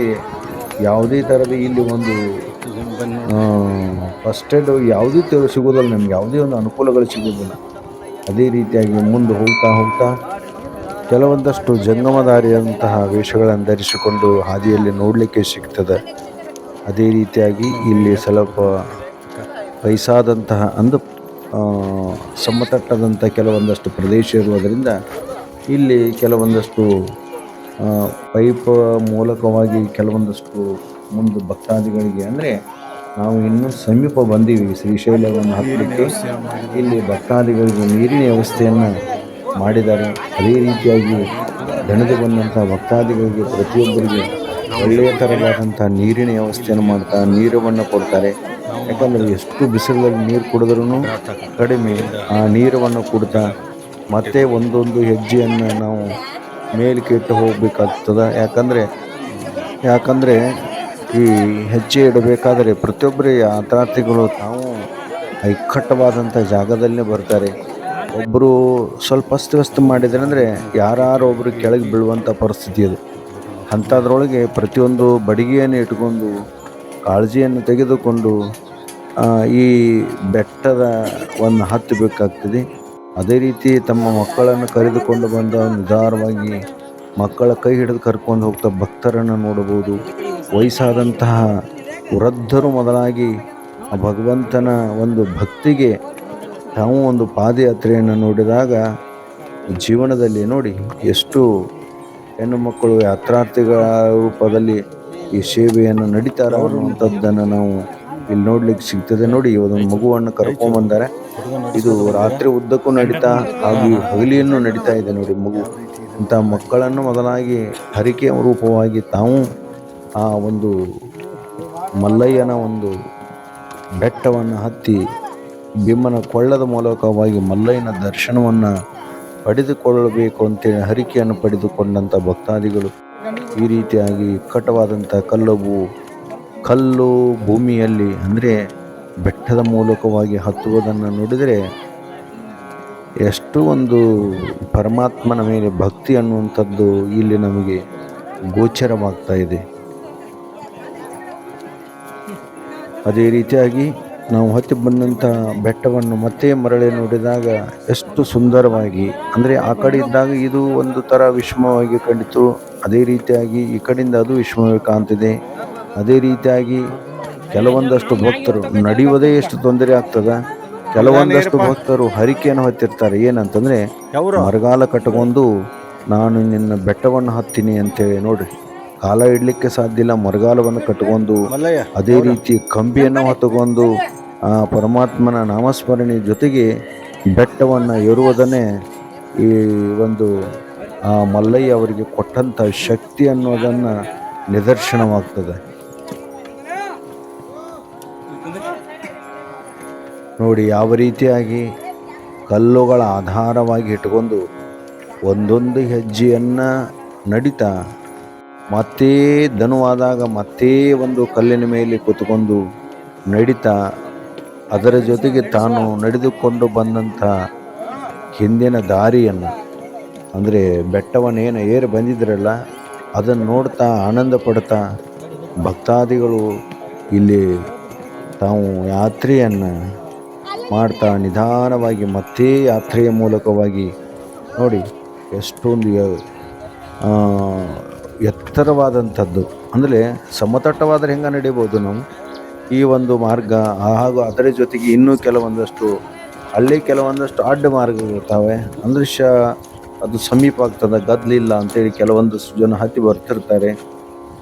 ಯಾವುದೇ ಥರದ ಇಲ್ಲಿ ಒಂದು ಫಸ್ಟ್ ಏಡ್ ಯಾವುದೇ ಸಿಗೋದಿಲ್ಲ, ನಮ್ಗೆ ಯಾವುದೇ ಒಂದು ಅನುಕೂಲಗಳು ಸಿಗೋದಿಲ್ಲ. ಅದೇ ರೀತಿಯಾಗಿ ಮುಂದೆ ಹೋಗ್ತಾ ಕೆಲವೊಂದಷ್ಟು ಜಂಗಮದಾರಿಯಂತಹ ವೇಷಗಳನ್ನು ಧರಿಸಿಕೊಂಡು ಹಾದಿಯಲ್ಲಿ ನೋಡಲಿಕ್ಕೆ ಸಿಗ್ತದೆ. ಅದೇ ರೀತಿಯಾಗಿ ಇಲ್ಲಿ ಸ್ವಲ್ಪ ವಯಸ್ಸಾದಂತಹ ಸಮತಟ್ಟದಂಥ ಕೆಲವೊಂದಷ್ಟು ಪ್ರದೇಶ ಇರುವುದರಿಂದ ಇಲ್ಲಿ ಕೆಲವೊಂದಷ್ಟು ಪೈಪ್ ಮೂಲಕವಾಗಿ ಕೆಲವೊಂದಷ್ಟು ಮುಂದೆ ಭಕ್ತಾದಿಗಳಿಗೆ, ಅಂದರೆ ನಾವು ಇನ್ನೂ ಸಮೀಪ ಬಂದೀವಿ ಶ್ರೀಶೈಲವನ್ನು ಹತ್ತಲಿಕ್ಕೆ. ಇಲ್ಲಿ ಭಕ್ತಾದಿಗಳಿಗೆ ನೀರಿನ ವ್ಯವಸ್ಥೆಯನ್ನು ಮಾಡಿದ್ದಾರೆ. ಅದೇ ರೀತಿಯಾಗಿ ದಣಿದು ಬಂದಂಥ ಭಕ್ತಾದಿಗಳಿಗೆ ಪ್ರತಿಯೊಬ್ಬರಿಗೆ ಒಳ್ಳೆಯ ಥರವಾದಂಥ ನೀರಿನ ವ್ಯವಸ್ಥೆಯನ್ನು ಮಾಡ್ತಾ ನೀರನ್ನು ಕೊಡ್ತಾರೆ. ಯಾಕಂದರೆ ಎಷ್ಟು ಬಿಸಿಲಲ್ಲಿ ನೀರು ಕುಡಿದ್ರೂ ಕಡಿಮೆ, ಆ ನೀರನ್ನು ಕುಡ್ತಾ ಮತ್ತೆ ಒಂದೊಂದು ಹೆಜ್ಜೆಯನ್ನು ನಾವು ಮೇಲಕ್ಕೆ ಇಟ್ಟು ಹೋಗಬೇಕಾಗ್ತದೆ. ಯಾಕಂದರೆ ಈ ಹೆಜ್ಜೆ ಇಡಬೇಕಾದರೆ ಪ್ರತಿಯೊಬ್ಬರು ಯಾತ್ರಾರ್ಥಿಗಳು ತಾವು ಇಕ್ಕಟ್ಟವಾದಂಥ ಜಾಗದಲ್ಲೇ ಬರ್ತಾರೆ. ಒಬ್ಬರು ಸ್ವಲ್ಪ ಅಸ್ತವ್ಯಸ್ತ ಮಾಡಿದರೆ ಅಂದರೆ ಯಾರೊಬ್ಬರು ಕೆಳಗೆ ಬೀಳುವಂಥ ಪರಿಸ್ಥಿತಿ ಅದು. ಅಂಥದ್ರೊಳಗೆ ಪ್ರತಿಯೊಂದು ಬಡಿಗೆಯನ್ನು ಇಟ್ಕೊಂಡು ಕಾಳಜಿಯನ್ನು ತೆಗೆದುಕೊಂಡು ಈ ಬೆಟ್ಟದ ಒಂದು ಹತ್ತಬೇಕಾಗ್ತದೆ. ಅದೇ ರೀತಿ ತಮ್ಮ ಮಕ್ಕಳನ್ನು ಕರೆದುಕೊಂಡು ಬಂದ ನಿಧಾನವಾಗಿ ಮಕ್ಕಳ ಕೈ ಹಿಡಿದು ಕರ್ಕೊಂಡು ಹೋಗ್ತಾ ಭಕ್ತರನ್ನು ನೋಡಬಹುದು. ವಯಸ್ಸಾದಂತಹ ವೃದ್ಧರು ಮೊದಲಾಗಿ ಆ ಭಗವಂತನ ಒಂದು ಭಕ್ತಿಗೆ ತಾವು ಒಂದು ಪಾದಯಾತ್ರೆಯನ್ನು ನೋಡಿದಾಗ ಜೀವನದಲ್ಲಿ ನೋಡಿ ಎಷ್ಟು ಹೆಣ್ಣು ಮಕ್ಕಳು ಯಾತ್ರಾರ್ಥಿಗಳ ರೂಪದಲ್ಲಿ ಈ ಸೇವೆಯನ್ನು ನಡೀತಾರೆ ಅನ್ನುವಂಥದ್ದನ್ನು ನಾವು ಇಲ್ಲಿ ನೋಡ್ಲಿಕ್ಕೆ ಸಿಗ್ತದೆ. ನೋಡಿ, ಒಂದು ಮಗುವನ್ನು ಕರ್ಕೊಂಡ್ಬಂದಾರೆ. ಇದು ರಾತ್ರಿ ಉದ್ದಕ್ಕೂ ನಡೀತಾ ಹಾಗೂ ಹಗಲಿಯನ್ನು ನಡೀತಾ ಇದೆ. ನೋಡಿ, ಮಗು ಇಂಥ ಮಕ್ಕಳನ್ನು ಮೊದಲಾಗಿ ಹರಿಕೆ ರೂಪವಾಗಿ ತಾವು ಆ ಒಂದು ಮಲ್ಲಯ್ಯನ ಒಂದು ಬೆಟ್ಟವನ್ನು ಹತ್ತಿ ಭೀಮನ ಕೊಳ್ಳದ ಮೂಲಕವಾಗಿ ಮಲ್ಲಯ್ಯನ ದರ್ಶನವನ್ನು ಪಡೆದುಕೊಳ್ಳಬೇಕು ಅಂತೇಳಿ ಹರಿಕೆಯನ್ನು ಪಡೆದುಕೊಂಡಂಥ ಭಕ್ತಾದಿಗಳು ಈ ರೀತಿಯಾಗಿ ಇಕ್ಕಟ್ಟವಾದಂಥ ಕಲ್ಲು ಭೂಮಿಯಲ್ಲಿ, ಅಂದರೆ ಬೆಟ್ಟದ ಮೂಲಕವಾಗಿ ಹತ್ತುವುದನ್ನು ನೋಡಿದರೆ ಎಷ್ಟು ಒಂದು ಪರಮಾತ್ಮನ ಮೇಲೆ ಭಕ್ತಿ ಅನ್ನುವಂಥದ್ದು ಇಲ್ಲಿ ನಮಗೆ ಗೋಚರವಾಗ್ತಾ ಇದೆ. ಅದೇ ರೀತಿಯಾಗಿ ನಾವು ಹತ್ತಿ ಬಂದಂಥ ಬೆಟ್ಟವನ್ನು ಮತ್ತೆ ಮರಳಿ ನೋಡಿದಾಗ ಎಷ್ಟು ಸುಂದರವಾಗಿ, ಅಂದರೆ ಆ ಕಡೆ ಇದ್ದಾಗ ಇದು ಒಂದು ಥರ ವಿಷಮವಾಗಿ ಕಂಡಿತು, ಅದೇ ರೀತಿಯಾಗಿ ಈ ಕಡೆಯಿಂದ ಅದು ವಿಷಮವಾಗಿ ಕಾಣ್ತಿದೆ. ಅದೇ ರೀತಿಯಾಗಿ ಕೆಲವೊಂದಷ್ಟು ಭಕ್ತರು ನಡೆಯುವುದೇ ಎಷ್ಟು ತೊಂದರೆ ಆಗ್ತದೆ. ಕೆಲವೊಂದಷ್ಟು ಭಕ್ತರು ಹರಿಕೆಯನ್ನು ಹೊತ್ತಿರ್ತಾರೆ. ಏನಂತಂದರೆ ಮರಗಾಲ ಕಟ್ಕೊಂಡು ನಾನು ನಿನ್ನ ಬೆಟ್ಟವನ್ನು ಹತ್ತೀನಿ ಅಂತೇಳಿ. ನೋಡ್ರಿ, ಕಾಲ ಇಡಲಿಕ್ಕೆ ಸಾಧ್ಯ ಇಲ್ಲ, ಮರಗಾಲವನ್ನು ಕಟ್ಕೊಂಡು ಅದೇ ರೀತಿ ಕಂಬಿಯನ್ನು ಹೊತ್ತುಕೊಂಡು ಆ ಪರಮಾತ್ಮನ ನಾಮಸ್ಮರಣೆ ಜೊತೆಗೆ ಬೆಟ್ಟವನ್ನು ಏರುವುದನ್ನೇ ಈ ಒಂದು ಆ ಮಲ್ಲಯ್ಯ ಅವರಿಗೆ ಕೊಟ್ಟಂಥ ಶಕ್ತಿ ಅನ್ನೋದನ್ನು ನಿದರ್ಶನವಾಗ್ತದೆ. ನೋಡಿ, ಯಾವ ರೀತಿಯಾಗಿ ಕಲ್ಲುಗಳ ಆಧಾರವಾಗಿ ಇಟ್ಕೊಂಡು ಒಂದೊಂದು ಹೆಜ್ಜೆಯನ್ನು ನಡೀತಾ ಮತ್ತೆ ದನುವಾದಾಗ ಮತ್ತೆ ಒಂದು ಕಲ್ಲಿನ ಮೇಲೆ ಕೂತ್ಕೊಂಡು ನಡೀತಾ ಅದರ ಜೊತೆಗೆ ತಾನು ನಡೆದುಕೊಂಡು ಬಂದಂಥ ಹಿಂದಿನ ದಾರಿಯನ್ನು, ಅಂದರೆ ಬೆಟ್ಟವನ್ನೇನು ಏರಿ ಬಂದಿದ್ರಲ್ಲ ಅದನ್ನು ನೋಡ್ತಾ ಆನಂದ ಪಡ್ತಾ ಭಕ್ತಾದಿಗಳು ಇಲ್ಲಿ ತಾವು ಯಾತ್ರೆಯನ್ನು ಮಾಡ್ತಾ ನಿಧಾನವಾಗಿ ಮತ್ತೆ ಯಾತ್ರೆಯ ಮೂಲಕವಾಗಿ ನೋಡಿ ಎಷ್ಟೊಂದು ಎತ್ತರವಾದಂಥದ್ದು, ಅಂದರೆ ಸಮತಟ್ಟವಾದರೆ ಹೆಂಗೆ ನಡೀಬೋದು ನಾವು, ಈ ಒಂದು ಮಾರ್ಗ ಹಾಗೂ ಅದರ ಜೊತೆಗೆ ಇನ್ನೂ ಕೆಲವೊಂದಷ್ಟು ಅಲ್ಲಿ ಕೆಲವೊಂದಷ್ಟು ಅಡ್ಡ ಮಾರ್ಗಗಳಿರ್ತಾವೆ, ಅಂದರೆ ಅದು ಸಮೀಪ ಆಗ್ತದೆ, ಗದ್ದಲಿಲ್ಲ ಅಂತೇಳಿ ಕೆಲವೊಂದಷ್ಟು ಜನ ಹತ್ತಿ ಬರ್ತಿರ್ತಾರೆ.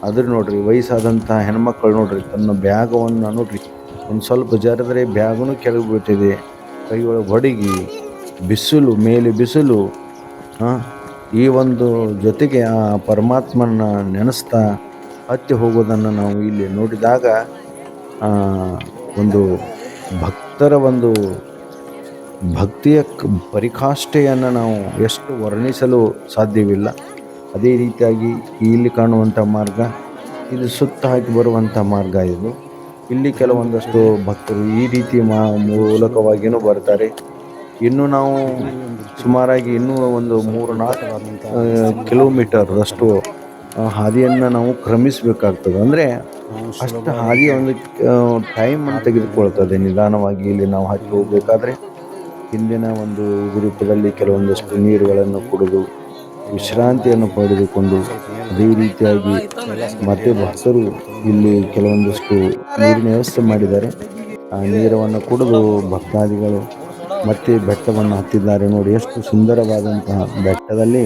ಅದ್ರ ನೋಡ್ರಿ ವಯಸ್ಸಾದಂಥ ಹೆಣ್ಮಕ್ಳು ನೋಡ್ರಿ ತನ್ನ ಬ್ಯಾಗವನ್ನು ನೋಡ್ರಿ ಒಂದು ಸ್ವಲ್ಪ ಜರಿದ್ರೆ ಬ್ಯಾಗನು ಕೆಳಗೆ ಬೀಳ್ತಿದೆ, ಕೈಯೊಳಗೆ ಹೊಡಗಿ ಬಿಸಿಲು ಮೇಲೆ ಬಿಸಿಲು. ಈ ಒಂದು ಜೊತೆಗೆ ಆ ಪರಮಾತ್ಮನ ನೆನೆಸ್ತಾ ಹತ್ತಿ ಹೋಗೋದನ್ನು ನಾವು ಇಲ್ಲಿ ನೋಡಿದಾಗ ಒಂದು ಭಕ್ತರ ಒಂದು ಭಕ್ತಿಯ ಪರಿಕಾಷ್ಠೆಯನ್ನು ನಾವು ಎಷ್ಟು ವರ್ಣಿಸಲು ಸಾಧ್ಯವಿಲ್ಲ. ಅದೇ ರೀತಿಯಾಗಿ ಇಲ್ಲಿ ಕಾಣುವಂಥ ಮಾರ್ಗ ಇದು ಸುತ್ತ ಹಾಕಿ ಬರುವಂಥ ಮಾರ್ಗ. ಇಲ್ಲಿ ಕೆಲವೊಂದಷ್ಟು ಭಕ್ತರು ಈ ರೀತಿ ಮೂಲಕವಾಗಿಯೂ ಬರ್ತಾರೆ. ಇನ್ನು ನಾವು ಸುಮಾರಾಗಿ ಇನ್ನೂ ಒಂದು 3-4 ಕಿಲೋಮೀಟರ್ದಷ್ಟು ಹಾದಿಯನ್ನು ನಾವು ಕ್ರಮಿಸಬೇಕಾಗ್ತದೆ. ಅಂದರೆ ಅಷ್ಟು ಹಾದಿಯ ಒಂದು ಟೈಮನ್ನು ತೆಗೆದುಕೊಳ್ತದೆ. ನಿಧಾನವಾಗಿ ಇಲ್ಲಿ ನಾವು ಹತ್ತಿ ಹೋಗಬೇಕಾದ್ರೆ ಹಿಂದಿನ ಒಂದು ರೂಪದಲ್ಲಿ ಕೆಲವೊಂದಷ್ಟು ನೀರುಗಳನ್ನು ಕುಡಿದು ವಿಶ್ರಾಂತಿಯನ್ನು ಪಡೆದುಕೊಂಡು ಅದೇ ರೀತಿಯಾಗಿ ಮತ್ತೆ ಭಕ್ತರು ಇಲ್ಲಿ ಕೆಲವೊಂದಷ್ಟು ನೀರಿನ ವ್ಯವಸ್ಥೆ ಮಾಡಿದ್ದಾರೆ. ಆ ನೀರನ್ನು ಕುಡಿದು ಭಕ್ತಾದಿಗಳು ಮತ್ತೆ ಬೆಟ್ಟವನ್ನು ಹತ್ತಿದ್ದಾರೆ. ನೋಡಿ ಎಷ್ಟು ಸುಂದರವಾದಂತಹ ಬೆಟ್ಟದಲ್ಲಿ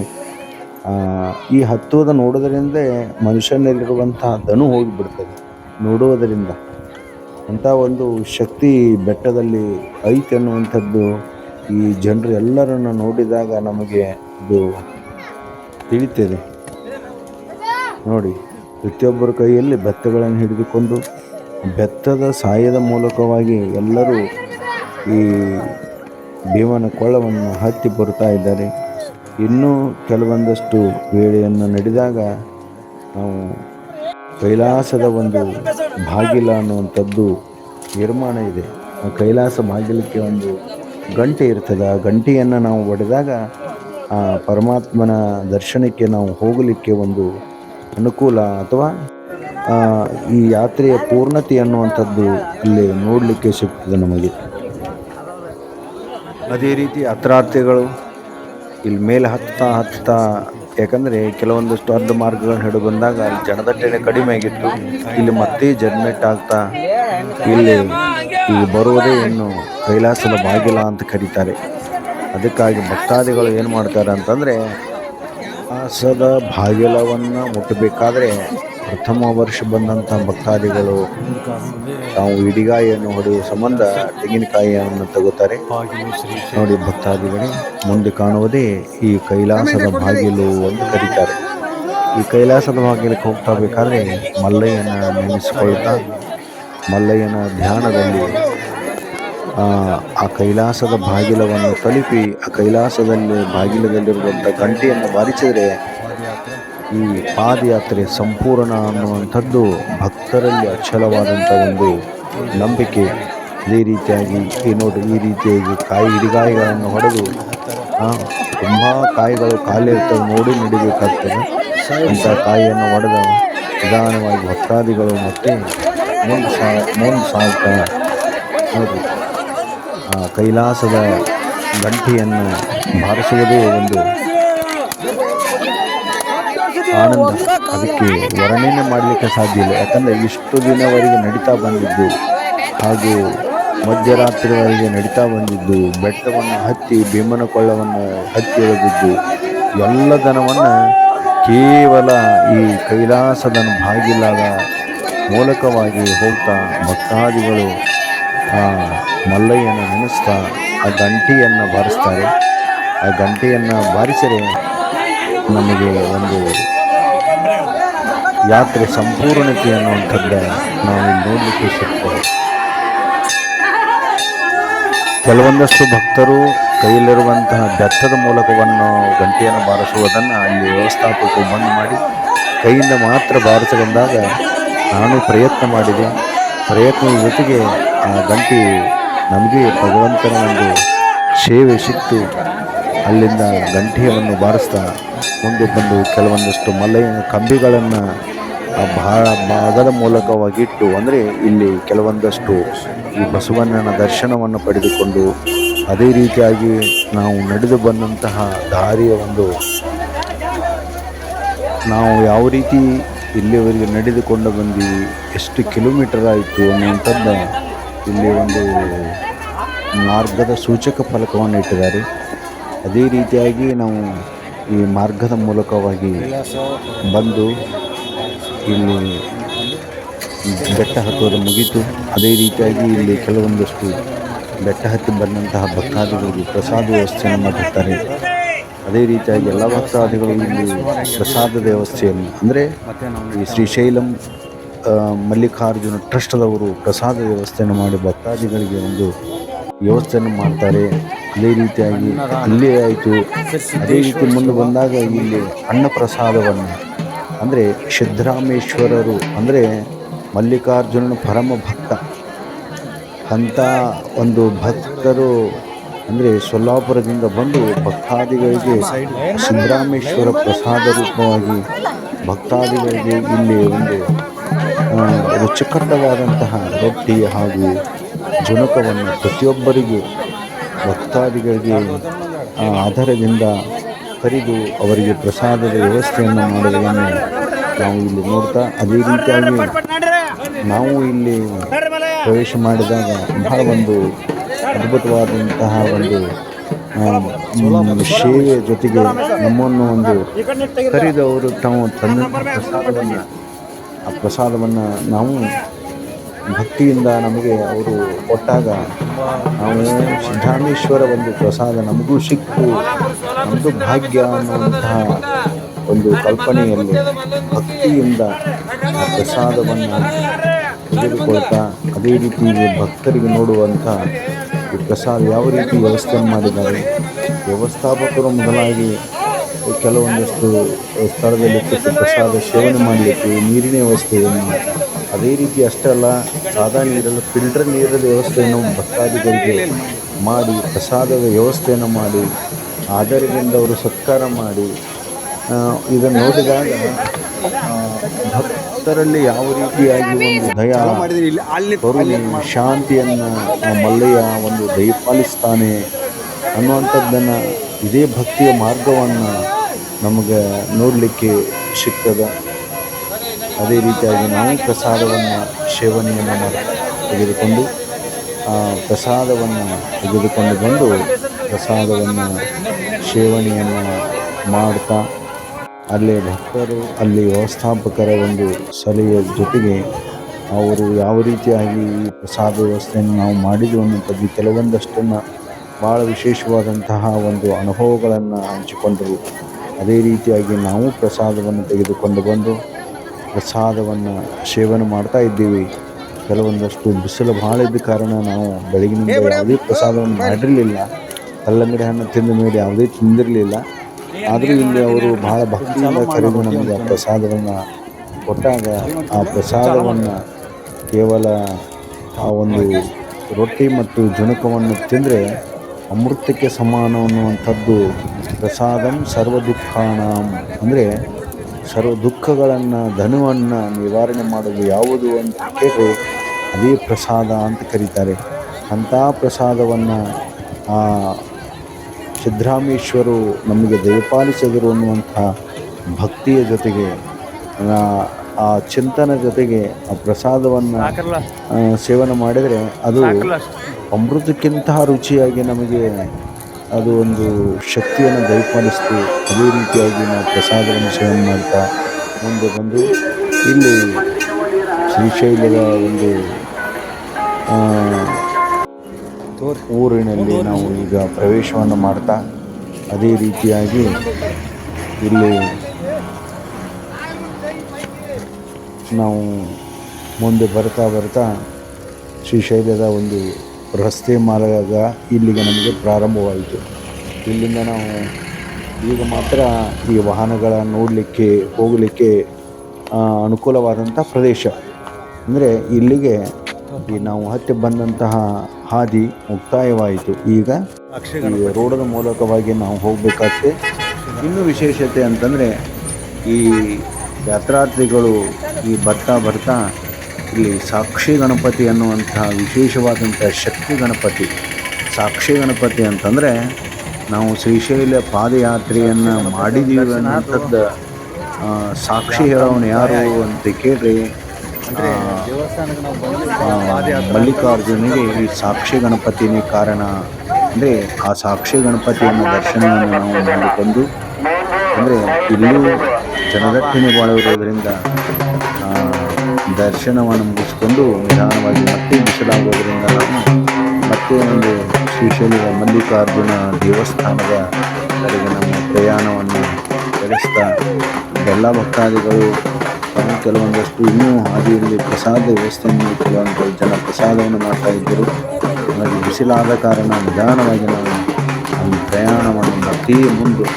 ಈ ಹತ್ತುವುದ ನೋಡೋದರಿಂದ ಮನುಷ್ಯನಲ್ಲಿರುವಂತಹ ದನು ಹೋಗಿಬಿಡ್ತದೆ ನೋಡುವುದರಿಂದ. ಅಂಥ ಒಂದು ಶಕ್ತಿ ಬೆಟ್ಟದಲ್ಲಿ ಐತೆ ಅನ್ನುವಂಥದ್ದು ಈ ಜನರು ಎಲ್ಲರನ್ನು ನೋಡಿದಾಗ ನಮಗೆ ಇದು ತಿಳಿತದೆ. ನೋಡಿ ಪ್ರತಿಯೊಬ್ಬರ ಕೈಯಲ್ಲಿ ಬೆತ್ತಗಳನ್ನು ಹಿಡಿದುಕೊಂಡು ಬೆತ್ತದ ಸಾಯದ ಮೂಲಕವಾಗಿ ಎಲ್ಲರೂ ಈ ಭೀಮನ ಕೊಳ್ಳವನ್ನು ಹತ್ತಿ ಬರ್ತಾ ಇದ್ದಾರೆ. ಇನ್ನೂ ಕೆಲವೊಂದಷ್ಟು ವೇಳೆಯನ್ನು ನಡೆದಾಗ ನಾವು ಕೈಲಾಸದ ಒಂದು ಬಾಗಿಲ ಅನ್ನುವಂಥದ್ದು ನಿರ್ಮಾಣ ಇದೆ. ಆ ಕೈಲಾಸ ಬಾಗಿಲಕ್ಕೆ ಒಂದು ಗಂಟೆ ಇರ್ತದೆ. ಆ ಗಂಟೆಯನ್ನು ನಾವು ಹೊಡೆದಾಗ ಆ ಪರಮಾತ್ಮನ ದರ್ಶನಕ್ಕೆ ನಾವು ಹೋಗಲಿಕ್ಕೆ ಒಂದು ಅನುಕೂಲ, ಅಥವಾ ಈ ಯಾತ್ರೆಯ ಪೂರ್ಣತೆ ಅನ್ನುವಂಥದ್ದು ಇಲ್ಲಿ ನೋಡಲಿಕ್ಕೆ ಸಿಗ್ತದೆ ನಮಗೆ. ಅದೇ ರೀತಿ ಯಾತ್ರಾರ್ಥಿಗಳು ಇಲ್ಲಿ ಮೇಲೆ ಹತ್ತಾ ಯಾಕಂದರೆ ಕೆಲವೊಂದಷ್ಟು ಅರ್ಧ ಮಾರ್ಗಗಳನ್ನ ಹಿಡಿದು ಬಂದಾಗ ಅಲ್ಲಿ ಜನದಟ್ಟಣೆ ಕಡಿಮೆ ಆಗಿತ್ತು. ಇಲ್ಲಿ ಮತ್ತೆ ಜರ್ಮೆಟ್ ಆಗ್ತಾ ಇಲ್ಲಿ ಬರುವುದೇ ಇನ್ನು ಕೈಲಾಸದ ಬಾಗಿಲ ಅಂತ ಕರೀತಾರೆ. ಅದಕ್ಕಾಗಿ ಭಕ್ತಾದಿಗಳು ಏನು ಮಾಡ್ತಾರೆ ಅಂತಂದರೆ ಕೈಲಾಸದ ಬಾಗಿಲವನ್ನು ಮುಟ್ಟಬೇಕಾದ್ರೆ ಪ್ರಥಮ ವರ್ಷ ಬಂದಂಥ ಭಕ್ತಾದಿಗಳು ತಾವು ಇಡಿಗಾಯಿಯನ್ನು ಹೊಡೆಯುವ ಸಂಬಂಧ ತೆಂಗಿನಕಾಯಿಯನ್ನು ತಗೋತಾರೆ. ನೋಡಿ ಭಕ್ತಾದಿಗಳೇ, ಮುಂದೆ ಕಾಣುವುದೇ ಈ ಕೈಲಾಸದ ಬಾಗಿಲು ಎಂದು ಕರೀತಾರೆ. ಈ ಕೈಲಾಸದ ಬಾಗಿಲಕ್ಕೆ ಹೋಗ್ತಾ ಬೇಕಾದರೆ ಮಲ್ಲಯ್ಯನ ನೆನೆಸಿಕೊಳ್ತಾ ಮಲ್ಲಯ್ಯನ ಧ್ಯಾನದಲ್ಲಿ ಆ ಕೈಲಾಸದ ಬಾಗಿಲವನ್ನು ತಲುಪಿ ಆ ಕೈಲಾಸದಲ್ಲಿ ಬಾಗಿಲದಲ್ಲಿರುವಂಥ ಗಂಟೆಯನ್ನು ಬಾರಿಸಿದರೆ ಈ ಪಾದಯಾತ್ರೆ ಸಂಪೂರ್ಣ ಅನ್ನುವಂಥದ್ದು ಭಕ್ತರಲ್ಲಿ ಅಚಲವಾದಂಥ ಒಂದು ನಂಬಿಕೆ. ಇದೇ ರೀತಿಯಾಗಿ ನೋಡಿ ಈ ರೀತಿಯಾಗಿ ಇಡಿಗಾಯಿಗಳನ್ನು ಹೊಡೆದು ತುಂಬ ಕಾಯಿಗಳು ಖಾಲಿ ಇರ್ತವೆ, ನೋಡಿ ನಡಿಬೇಕಾಗ್ತದೆ. ಇಂಥ ಕಾಯಿಯನ್ನು ಹೊಡೆದ ನಿಧಾನವಾಗಿ ಭಕ್ತಾದಿಗಳು ಮತ್ತೆ ಮುಂದೆ ಸಾಗ್ತಾ ನೋಡಿ ಕೈಲಾಸದ ಗಂಟೆಯನ್ನು ಬಾರಿಸುವುದೇ ಒಂದು ಆನಂದ. ಅದಕ್ಕೆ ವರ್ಣನೆ ಮಾಡಲಿಕ್ಕೆ ಸಾಧ್ಯ ಇಲ್ಲ. ಯಾಕಂದರೆ ಇಷ್ಟು ದಿನವರೆಗೆ ನಡೀತಾ ಬಂದಿದ್ದು ಹಾಗೂ ಮಧ್ಯರಾತ್ರಿವರೆಗೆ ನಡೀತಾ ಬಂದಿದ್ದು, ಬೆಟ್ಟವನ್ನು ಹತ್ತಿ ಭೀಮನ ಕೊಳ್ಳವನ್ನು ಹತ್ತಿ ಎಳೆದಿದ್ದು ಎಲ್ಲದನವನ್ನು ಕೇವಲ ಈ ಕೈಲಾಸದ ಬಾಗಿಲಾದ ಮೂಲಕವಾಗಿ ಹೋಗ್ತಾ ಭಕ್ತಾದಿಗಳು ಆ ಮಲ್ಲಯ್ಯನ ನೆನೆಸ್ತಾ ಆ ಗಂಟೆಯನ್ನು ಬಾರಿಸ್ತಾರೆ. ಆ ಗಂಟೆಯನ್ನು ಬಾರಿಸಿದರೆ ನಮಗೆ ಒಂದು ಯಾತ್ರೆ ಸಂಪೂರ್ಣತೆ ಅನ್ನುವಂಥದ್ದು ನಾವು ಇಲ್ಲಿ ನೋಡಲಿಕ್ಕೆ ಸಿಗ್ತದೆ. ಕೆಲವೊಂದಷ್ಟು ಭಕ್ತರು ಕೈಯಲ್ಲಿರುವಂತಹ ಬೆತ್ತದ ಮೂಲಕವನ್ನು ಗಂಟೆಯನ್ನು ಬಾರಿಸುವುದನ್ನು ಅಲ್ಲಿ ವ್ಯವಸ್ಥಾಪಕರು ಬಂದ್ ಮಾಡಿ ಕೈಯಿಂದ ಮಾತ್ರ ಬಾರಿಸಬಂದಾಗ ನಾನು ಪ್ರಯತ್ನ ಮಾಡಿದೆ. ಪ್ರಯತ್ನದ ಜೊತೆಗೆ ಆ ಗಂಟೆ ನಮಗೆ ಭಗವಂತನ ಒಂದು ಸೇವೆ ಸಿಕ್ತು. ಅಲ್ಲಿಂದ ಗಂಟೆಯನ್ನು ಬಾರಿಸ್ತಾ ಮುಂದೆ ಬಂದು ಕೆಲವೊಂದಷ್ಟು ಮಲೈನ ಕಂಬಿಗಳನ್ನು ಭಾಗದ ಮೂಲಕವಾಗಿಟ್ಟು, ಅಂದರೆ ಇಲ್ಲಿ ಕೆಲವೊಂದಷ್ಟು ಈ ಬಸವಣ್ಣನ ದರ್ಶನವನ್ನು ಪಡೆದುಕೊಂಡು ಅದೇ ರೀತಿಯಾಗಿ ನಾವು ನಡೆದು ಬಂದಂತಹ ದಾರಿಯ ನಾವು ಯಾವ ರೀತಿ ಇಲ್ಲಿವರೆಗೆ ನಡೆದುಕೊಂಡು ಬಂದೀವಿ, ಎಷ್ಟು ಕಿಲೋಮೀಟರ್ ಆಯಿತು ಅನ್ನುವಂಥದ್ದು ಇಲ್ಲಿ ಒಂದು ಮಾರ್ಗದ ಸೂಚಕ ಫಲಕವನ್ನು ಇಟ್ಟಿದ್ದಾರೆ. ಅದೇ ರೀತಿಯಾಗಿ ನಾವು ಈ ಮಾರ್ಗದ ಮೂಲಕವಾಗಿ ಬಂದು ಇಲ್ಲಿ ಬೆಟ್ಟ ಹತ್ತೋದು ಮುಗೀತು. ಅದೇ ರೀತಿಯಾಗಿ ಇಲ್ಲಿ ಕೆಲವೊಂದಷ್ಟು ಬೆಟ್ಟ ಹತ್ತಿ ಬಂದಂತಹ ಭಕ್ತಾದಿಗಳಿಗೆ ಪ್ರಸಾದ ವ್ಯವಸ್ಥೆಯನ್ನು ಮಾಡಿರ್ತಾರೆ. ಅದೇ ರೀತಿಯಾಗಿ ಎಲ್ಲ ಭಕ್ತಾದಿಗಳು ಇಲ್ಲಿ ಪ್ರಸಾದದ ವ್ಯವಸ್ಥೆಯನ್ನು, ಅಂದರೆ ಈ ಶ್ರೀಶೈಲಂ ಮಲ್ಲಿಕಾರ್ಜುನ ಟ್ರಸ್ಟ್ದವರು ಪ್ರಸಾದ ವ್ಯವಸ್ಥೆಯನ್ನು ಮಾಡಿ ಭಕ್ತಾದಿಗಳಿಗೆ ಒಂದು ವ್ಯವಸ್ಥೆಯನ್ನು ಮಾಡ್ತಾರೆ. ಅದೇ ರೀತಿಯಾಗಿ ಅಲ್ಲೇ ಆಯಿತು. ಅದೇ ರೀತಿ ಮುಂದೆ ಬಂದಾಗ ಇಲ್ಲಿ ಅನ್ನಪ್ರಸಾದವನ್ನು, ಅಂದರೆ ಸಿದ್ದರಾಮೇಶ್ವರರು ಅಂದರೆ ಮಲ್ಲಿಕಾರ್ಜುನನ ಪರಮ ಭಕ್ತ ಅಂಥ ಒಂದು ಭಕ್ತರು, ಅಂದರೆ ಸೊಲ್ಲಾಪುರದಿಂದ ಬಂದು ಭಕ್ತಾದಿಗಳಿಗೆ ಸಿದ್ದರಾಮೇಶ್ವರ ಪ್ರಸಾದ ರೂಪವಾಗಿ ಭಕ್ತಾದಿಗಳಿಗೆ ಇಲ್ಲಿ ಒಂದು ರುಚಿಕಟ್ಟವಾದಂತಹ ರೊಟ್ಟಿ ಹಾಗೂ ಜುಣಕವನ್ನು ಪ್ರತಿಯೊಬ್ಬರಿಗೆ ಭಕ್ತಾದಿಗಳಿಗೆ ಆಧಾರದಿಂದ ಕರೆದು ಅವರಿಗೆ ಪ್ರಸಾದದ ವ್ಯವಸ್ಥೆಯನ್ನು ಮಾಡುವುದನ್ನು ನಾವು ಇಲ್ಲಿ ನೋಡ್ತಾ, ಅದೇ ರೀತಿಯಾಗಿ ನಾವು ಇಲ್ಲಿ ಪ್ರವೇಶ ಮಾಡಿದಾಗ ಬಹಳ ಒಂದು ಅದ್ಭುತವಾದಂತಹ ಒಂದು ಸೇವೆಯ ಜೊತೆಗೆ ನಮ್ಮನ್ನು ಒಂದು ಕರೆದು ಅವರು ತಾವು ತಂದ ಆ ಪ್ರಸಾದವನ್ನು ನಾವು ಭಕ್ತಿಯಿಂದ ನಮಗೆ ಅವರು ಕೊಟ್ಟಾಗ ನಾವು ಸಿದ್ದರಾಮೇಶ್ವರ ಒಂದು ಪ್ರಸಾದ ನಮಗೂ ಸಿಕ್ಕು, ನಮ್ಮದು ಭಾಗ್ಯ ಅನ್ನುವಂತಹ ಒಂದು ಕಲ್ಪನೆಯಲ್ಲಿ ಭಕ್ತಿಯಿಂದ ಆ ಪ್ರಸಾದವನ್ನು ತೆಗೆದುಕೊಳ್ತಾ, ಅದೇ ರೀತಿ ಭಕ್ತರಿಗೆ ನೋಡುವಂಥ ಈ ಪ್ರಸಾದ ಯಾವ ರೀತಿ ವ್ಯವಸ್ಥೆಯನ್ನು ಮಾಡಿದ್ದಾರೆ. ವ್ಯವಸ್ಥಾಪಕರು ಮೊದಲಾಗಿ ಕೆಲವೊಂದಷ್ಟು ಸ್ಥಳದಲ್ಲಿ ಕೂತು ಪ್ರಸಾದ ಸೇವನೆ ಮಾಡಲಿಕ್ಕೆ ನೀರಿನ ವ್ಯವಸ್ಥೆಯನ್ನು, ಅದೇ ರೀತಿ ಅಷ್ಟೇ ಅಲ್ಲ, ಸಾದಾ ನೀರಲ್ಲ ಫಿಲ್ಟರ್ ನೀರಿನ ವ್ಯವಸ್ಥೆಯನ್ನು ಭಕ್ತಾದಿಗಳಿಗೆ ಮಾಡಿ ಪ್ರಸಾದದ ವ್ಯವಸ್ಥೆಯನ್ನು ಮಾಡಿ ಆಧಾರದಿಂದ ಅವರು ಸತ್ಕಾರ ಮಾಡಿ, ಇದನ್ನು ನೋಡಿದಾಗ ಭಕ್ತರಲ್ಲಿ ಯಾವ ರೀತಿಯಾಗಿ ಒಂದು ದಯಾ ಕರುಣೆ ಶಾಂತಿಯನ್ನು ಮಲ್ಲಯ್ಯ ಒಂದು ದಯಪಾಲಿಸ್ತಾನೆ ಅನ್ನುವಂಥದ್ದನ್ನು, ಇದೇ ಭಕ್ತಿಯ ಮಾರ್ಗವನ್ನು ನಮಗೆ ನೋಡಲಿಕ್ಕೆ ಸಿಗ್ತದೆ. ಅದೇ ರೀತಿಯಾಗಿ ನಾವು ಪ್ರಸಾದವನ್ನು ಸೇವನೆಯನ್ನು ತೆಗೆದುಕೊಂಡು ಪ್ರಸಾದವನ್ನು ತೆಗೆದುಕೊಂಡು ಬಂದು ಪ್ರಸಾದವನ್ನು ಸೇವನೆಯನ್ನು ಮಾಡ್ತಾ, ಅಲ್ಲಿ ಭಕ್ತರು ಅಲ್ಲಿ ವ್ಯವಸ್ಥಾಪಕರ ಒಂದು ಸಲಹೆಯ ಜೊತೆಗೆ ಅವರು ಯಾವ ರೀತಿಯಾಗಿ ಈ ಪ್ರಸಾದ ವ್ಯವಸ್ಥೆಯನ್ನು ನಾವು ಮಾಡಿದ್ವು ಅನ್ನೋಂಥದ್ದು ಕೆಲವೊಂದಷ್ಟನ್ನು ಭಾಳ ವಿಶೇಷವಾದಂತಹ ಒಂದು ಅನುಭವಗಳನ್ನು ಹಂಚಿಕೊಂಡರು. ಅದೇ ರೀತಿಯಾಗಿ ನಾವು ಪ್ರಸಾದವನ್ನು ತೆಗೆದುಕೊಂಡು ಬಂದು ಪ್ರಸಾದವನ್ನು ಸೇವನೆ ಮಾಡ್ತಾ ಇದ್ದೀವಿ. ಕೆಲವೊಂದಷ್ಟು ಬಿಸಿಲು ಭಾಳ ಇದ್ದ ಕಾರಣ ನಾವು ಬೆಳಗಿನಿಂದ ಯಾವುದೇ ಪ್ರಸಾದವನ್ನು ಮಾಡಿರಲಿಲ್ಲ. ಕಲ್ಲಂಗಡಿ ಹಣ್ಣು ತಿಂದ ಮೇಲೆ ಯಾವುದೇ ತಿಂದಿರಲಿಲ್ಲ. ಆದರೂ ಇಲ್ಲಿ ಅವರು ಬಹಳ ಭಕ್ತಿಯಿಂದ ಕರೆದು ನಮಗೆ ಆ ಪ್ರಸಾದವನ್ನು ಕೊಟ್ಟಾಗ ಆ ಪ್ರಸಾದವನ್ನು ಕೇವಲ ಆ ಒಂದು ರೊಟ್ಟಿ ಮತ್ತು ಜುಣಕವನ್ನು ತಿಂದರೆ ಅಮೃತಕ್ಕೆ ಸಮಾನ ಅನ್ನುವಂಥದ್ದು. ಪ್ರಸಾದಂ ಸರ್ವ ದುಃಖಾಣಂ, ಅಂದರೆ ಸರ್ವ ದುಃಖಗಳನ್ನು ಧನವನ್ನು ನಿವಾರಣೆ ಮಾಡೋದು ಯಾವುದು ಅಂತ ಕೇಳಿ ಅದೇ ಪ್ರಸಾದ ಅಂತ ಕರೀತಾರೆ. ಅಂಥ ಪ್ರಸಾದವನ್ನು ಸಿದ್ದರಾಮೇಶ್ವರು ನಮಗೆ ದಯಪಾಲಿಸಿದರು ಅನ್ನುವಂಥ ಭಕ್ತಿಯ ಜೊತೆಗೆ ಆ ಚಿಂತನ ಜೊತೆಗೆ ಆ ಪ್ರಸಾದವನ್ನು ಸೇವನೆ ಮಾಡಿದರೆ ಅದು ಅಮೃತಕ್ಕಿಂತ ರುಚಿಯಾಗಿ ನಮಗೆ ಅದು ಒಂದು ಶಕ್ತಿಯನ್ನು ದಯಪಾಲಿಸ್ತು. ಅದೇ ರೀತಿಯಾಗಿ ನಾವು ಪ್ರಸಾದವನ್ನು ಸೇವನೆ ಮಾಡ್ತಾ ಮುಂದೆ ಬಂದು ಇಲ್ಲಿ ಶ್ರೀಶೈಲದ ಒಂದು ಊರಿನಲ್ಲಿ ನಾವು ಈಗ ಪ್ರವೇಶವನ್ನು ಮಾಡ್ತಾ, ಅದೇ ರೀತಿಯಾಗಿ ಇಲ್ಲಿ ನಾವು ಮುಂದೆ ಬರ್ತಾ ಶ್ರೀಶೈಲದ ಒಂದು ರಸ್ತೆ ಮಾರ್ಗ ಇಲ್ಲಿಗೆ ನಮಗೆ ಪ್ರಾರಂಭವಾಯಿತು. ಇಲ್ಲಿಂದ ನಾವು ಈಗ ಮಾತ್ರ ಈ ವಾಹನಗಳ ನೋಡಲಿಕ್ಕೆ ಹೋಗಲಿಕ್ಕೆ ಅನುಕೂಲವಾದಂಥ ಪ್ರದೇಶ. ಅಂದರೆ ಇಲ್ಲಿಗೆ ಈ ನಾವು ಹತ್ತಿ ಬಂದಂತಹ ಹಾದಿ ಮುಕ್ತಾಯವಾಯಿತು. ಈಗ ಈ ರೋಡದ ಮೂಲಕವಾಗಿ ನಾವು ಹೋಗಬೇಕಾಗ್ತದೆ. ಇನ್ನೂ ವಿಶೇಷತೆ ಅಂತಂದರೆ ಈ ಯಾತ್ರಾರ್ಥಿಗಳು ಈ ಬರ್ತಾ ಇಲ್ಲಿ ಸಾಕ್ಷಿ ಗಣಪತಿ ಅನ್ನುವಂತಹ ವಿಶೇಷವಾದಂಥ ಶಕ್ತಿ ಗಣಪತಿ. ಸಾಕ್ಷಿ ಗಣಪತಿ ಅಂತಂದರೆ ನಾವು ಶ್ರೀಶೈಲ ಪಾದಯಾತ್ರೆಯನ್ನು ಮಾಡಿದ್ದೀವಿ ಅನ್ನೋಂಥದ್ದು ಸಾಕ್ಷಿ ಹೇಳೋನು ಯಾರು ಅಂತ ಕೇಳ್ರಿ. ಮಲ್ಲಿಕಾರ್ಜುನಿಗೆ ಈ ಸಾಕ್ಷಿ ಗಣಪತಿನೇ ಕಾರಣ. ಅಂದರೆ ಆ ಸಾಕ್ಷಿ ಗಣಪತಿಯನ್ನು ದರ್ಶನವನ್ನು ನಾವು ಮಾಡಿಕೊಂಡು, ಅಂದರೆ ಇಲ್ಲೂ ಜನದಟ್ಟಣೆ ಬಾಳುವುದರಿಂದ ದರ್ಶನವನ್ನು ಮುಗಿಸ್ಕೊಂಡು ನಿಧಾನವಾಗಿ ಮತ್ತೆ ಬಿಸಿಲಾಗೋದ್ರಿಂದ ನಾವು ಮತ್ತೆ ಒಂದು ಶ್ರೀಶೈಲದ ಮಲ್ಲಿಕಾರ್ಜುನ ದೇವಸ್ಥಾನದ ಕಡೆಗೆ ನಮ್ಮ ಪ್ರಯಾಣವನ್ನು ಬೆಳೆಸ್ತಾ ಎಲ್ಲ ಭಕ್ತಾದಿಗಳು ಕೆಲವೊಂದಷ್ಟು ಇನ್ನೂ ಹಾದಿಯಲ್ಲಿ ಪ್ರಸಾದ ವ್ಯವಸ್ಥೆಯನ್ನು ಕೆಲವೊಂದು ಜನ ಪ್ರಸಾದವನ್ನು ಮಾಡ್ತಾ ಇದ್ದರು. ಹಾಗಾಗಿ ಬಿಸಿಲಾದ ಕಾರಣ ನಿಧಾನವಾಗಿ ನಾವು ನಮ್ಮ ಪ್ರಯಾಣವನ್ನು ಮತ್ತೆ ಮುಂದೆ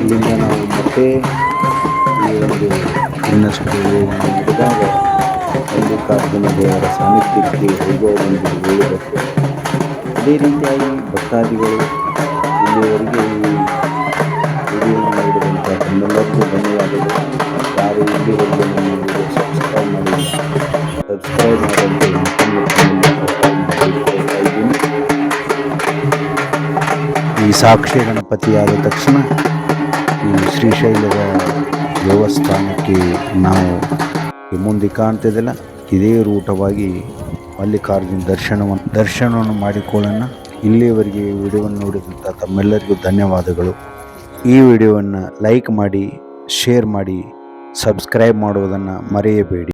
ಇಲ್ಲಿಂದ ನಾವು ಮತ್ತೆ ಈ ಒಂದು ಇನ್ನಷ್ಟು ಹಿಡಿದಾಗ ಮಲ್ಲಿಕಾರ್ಜುನ ದೇವರ ಸಾನ್ನಿಧ್ಯಕ್ಕೆ ಹೋಗುವ ಒಂದು ಒಳ್ಳೆ ಬರ್ತದೆ. ಅದೇ ರೀತಿಯಾಗಿ ಭಕ್ತಾದಿಗಳು ಇಲ್ಲಿವರೆಗೆ ಈ ವಿಡಿಯೋವನ್ನು ಮಾಡಿರುವಂಥ ತಮ್ಮೆಲ್ಲರಿಗೂ ಧನ್ಯವಾದಗಳು. ಯಾರು ಇಲ್ಲಿವರೆಗೆ ನಮ್ಮ ವಿಡಿಯೋ ಸಬ್ಸ್ಕ್ರೈಬ್ ಮಾಡುವಂತೆ ಈ ಸಾಕ್ಷಿ ಗಣಪತಿಯಾದ ತಕ್ಷಣ ಈ ಶ್ರೀಶೈಲದ ದೇವಸ್ಥಾನಕ್ಕೆ ನಾವು ಮುಂದೆ ಕಾಣ್ತಿದ್ದಿಲ್ಲ, ಇದೇ ರೂಟವಾಗಿ ಮಲ್ಲಿಕಾರ್ಜುನ ದರ್ಶನವನ್ನು ಮಾಡಿಕೊಳ್ಳೋಣ. ಇಲ್ಲಿಯವರೆಗೆ ವಿಡಿಯೋವನ್ನು ನೋಡಿದಂಥ ತಮ್ಮೆಲ್ಲರಿಗೂ ಧನ್ಯವಾದಗಳು. ಈ ವಿಡಿಯೋವನ್ನು ಲೈಕ್ ಮಾಡಿ, ಶೇರ್ ಮಾಡಿ, ಸಬ್ಸ್ಕ್ರೈಬ್ ಮಾಡುವುದನ್ನು ಮರೆಯಬೇಡಿ.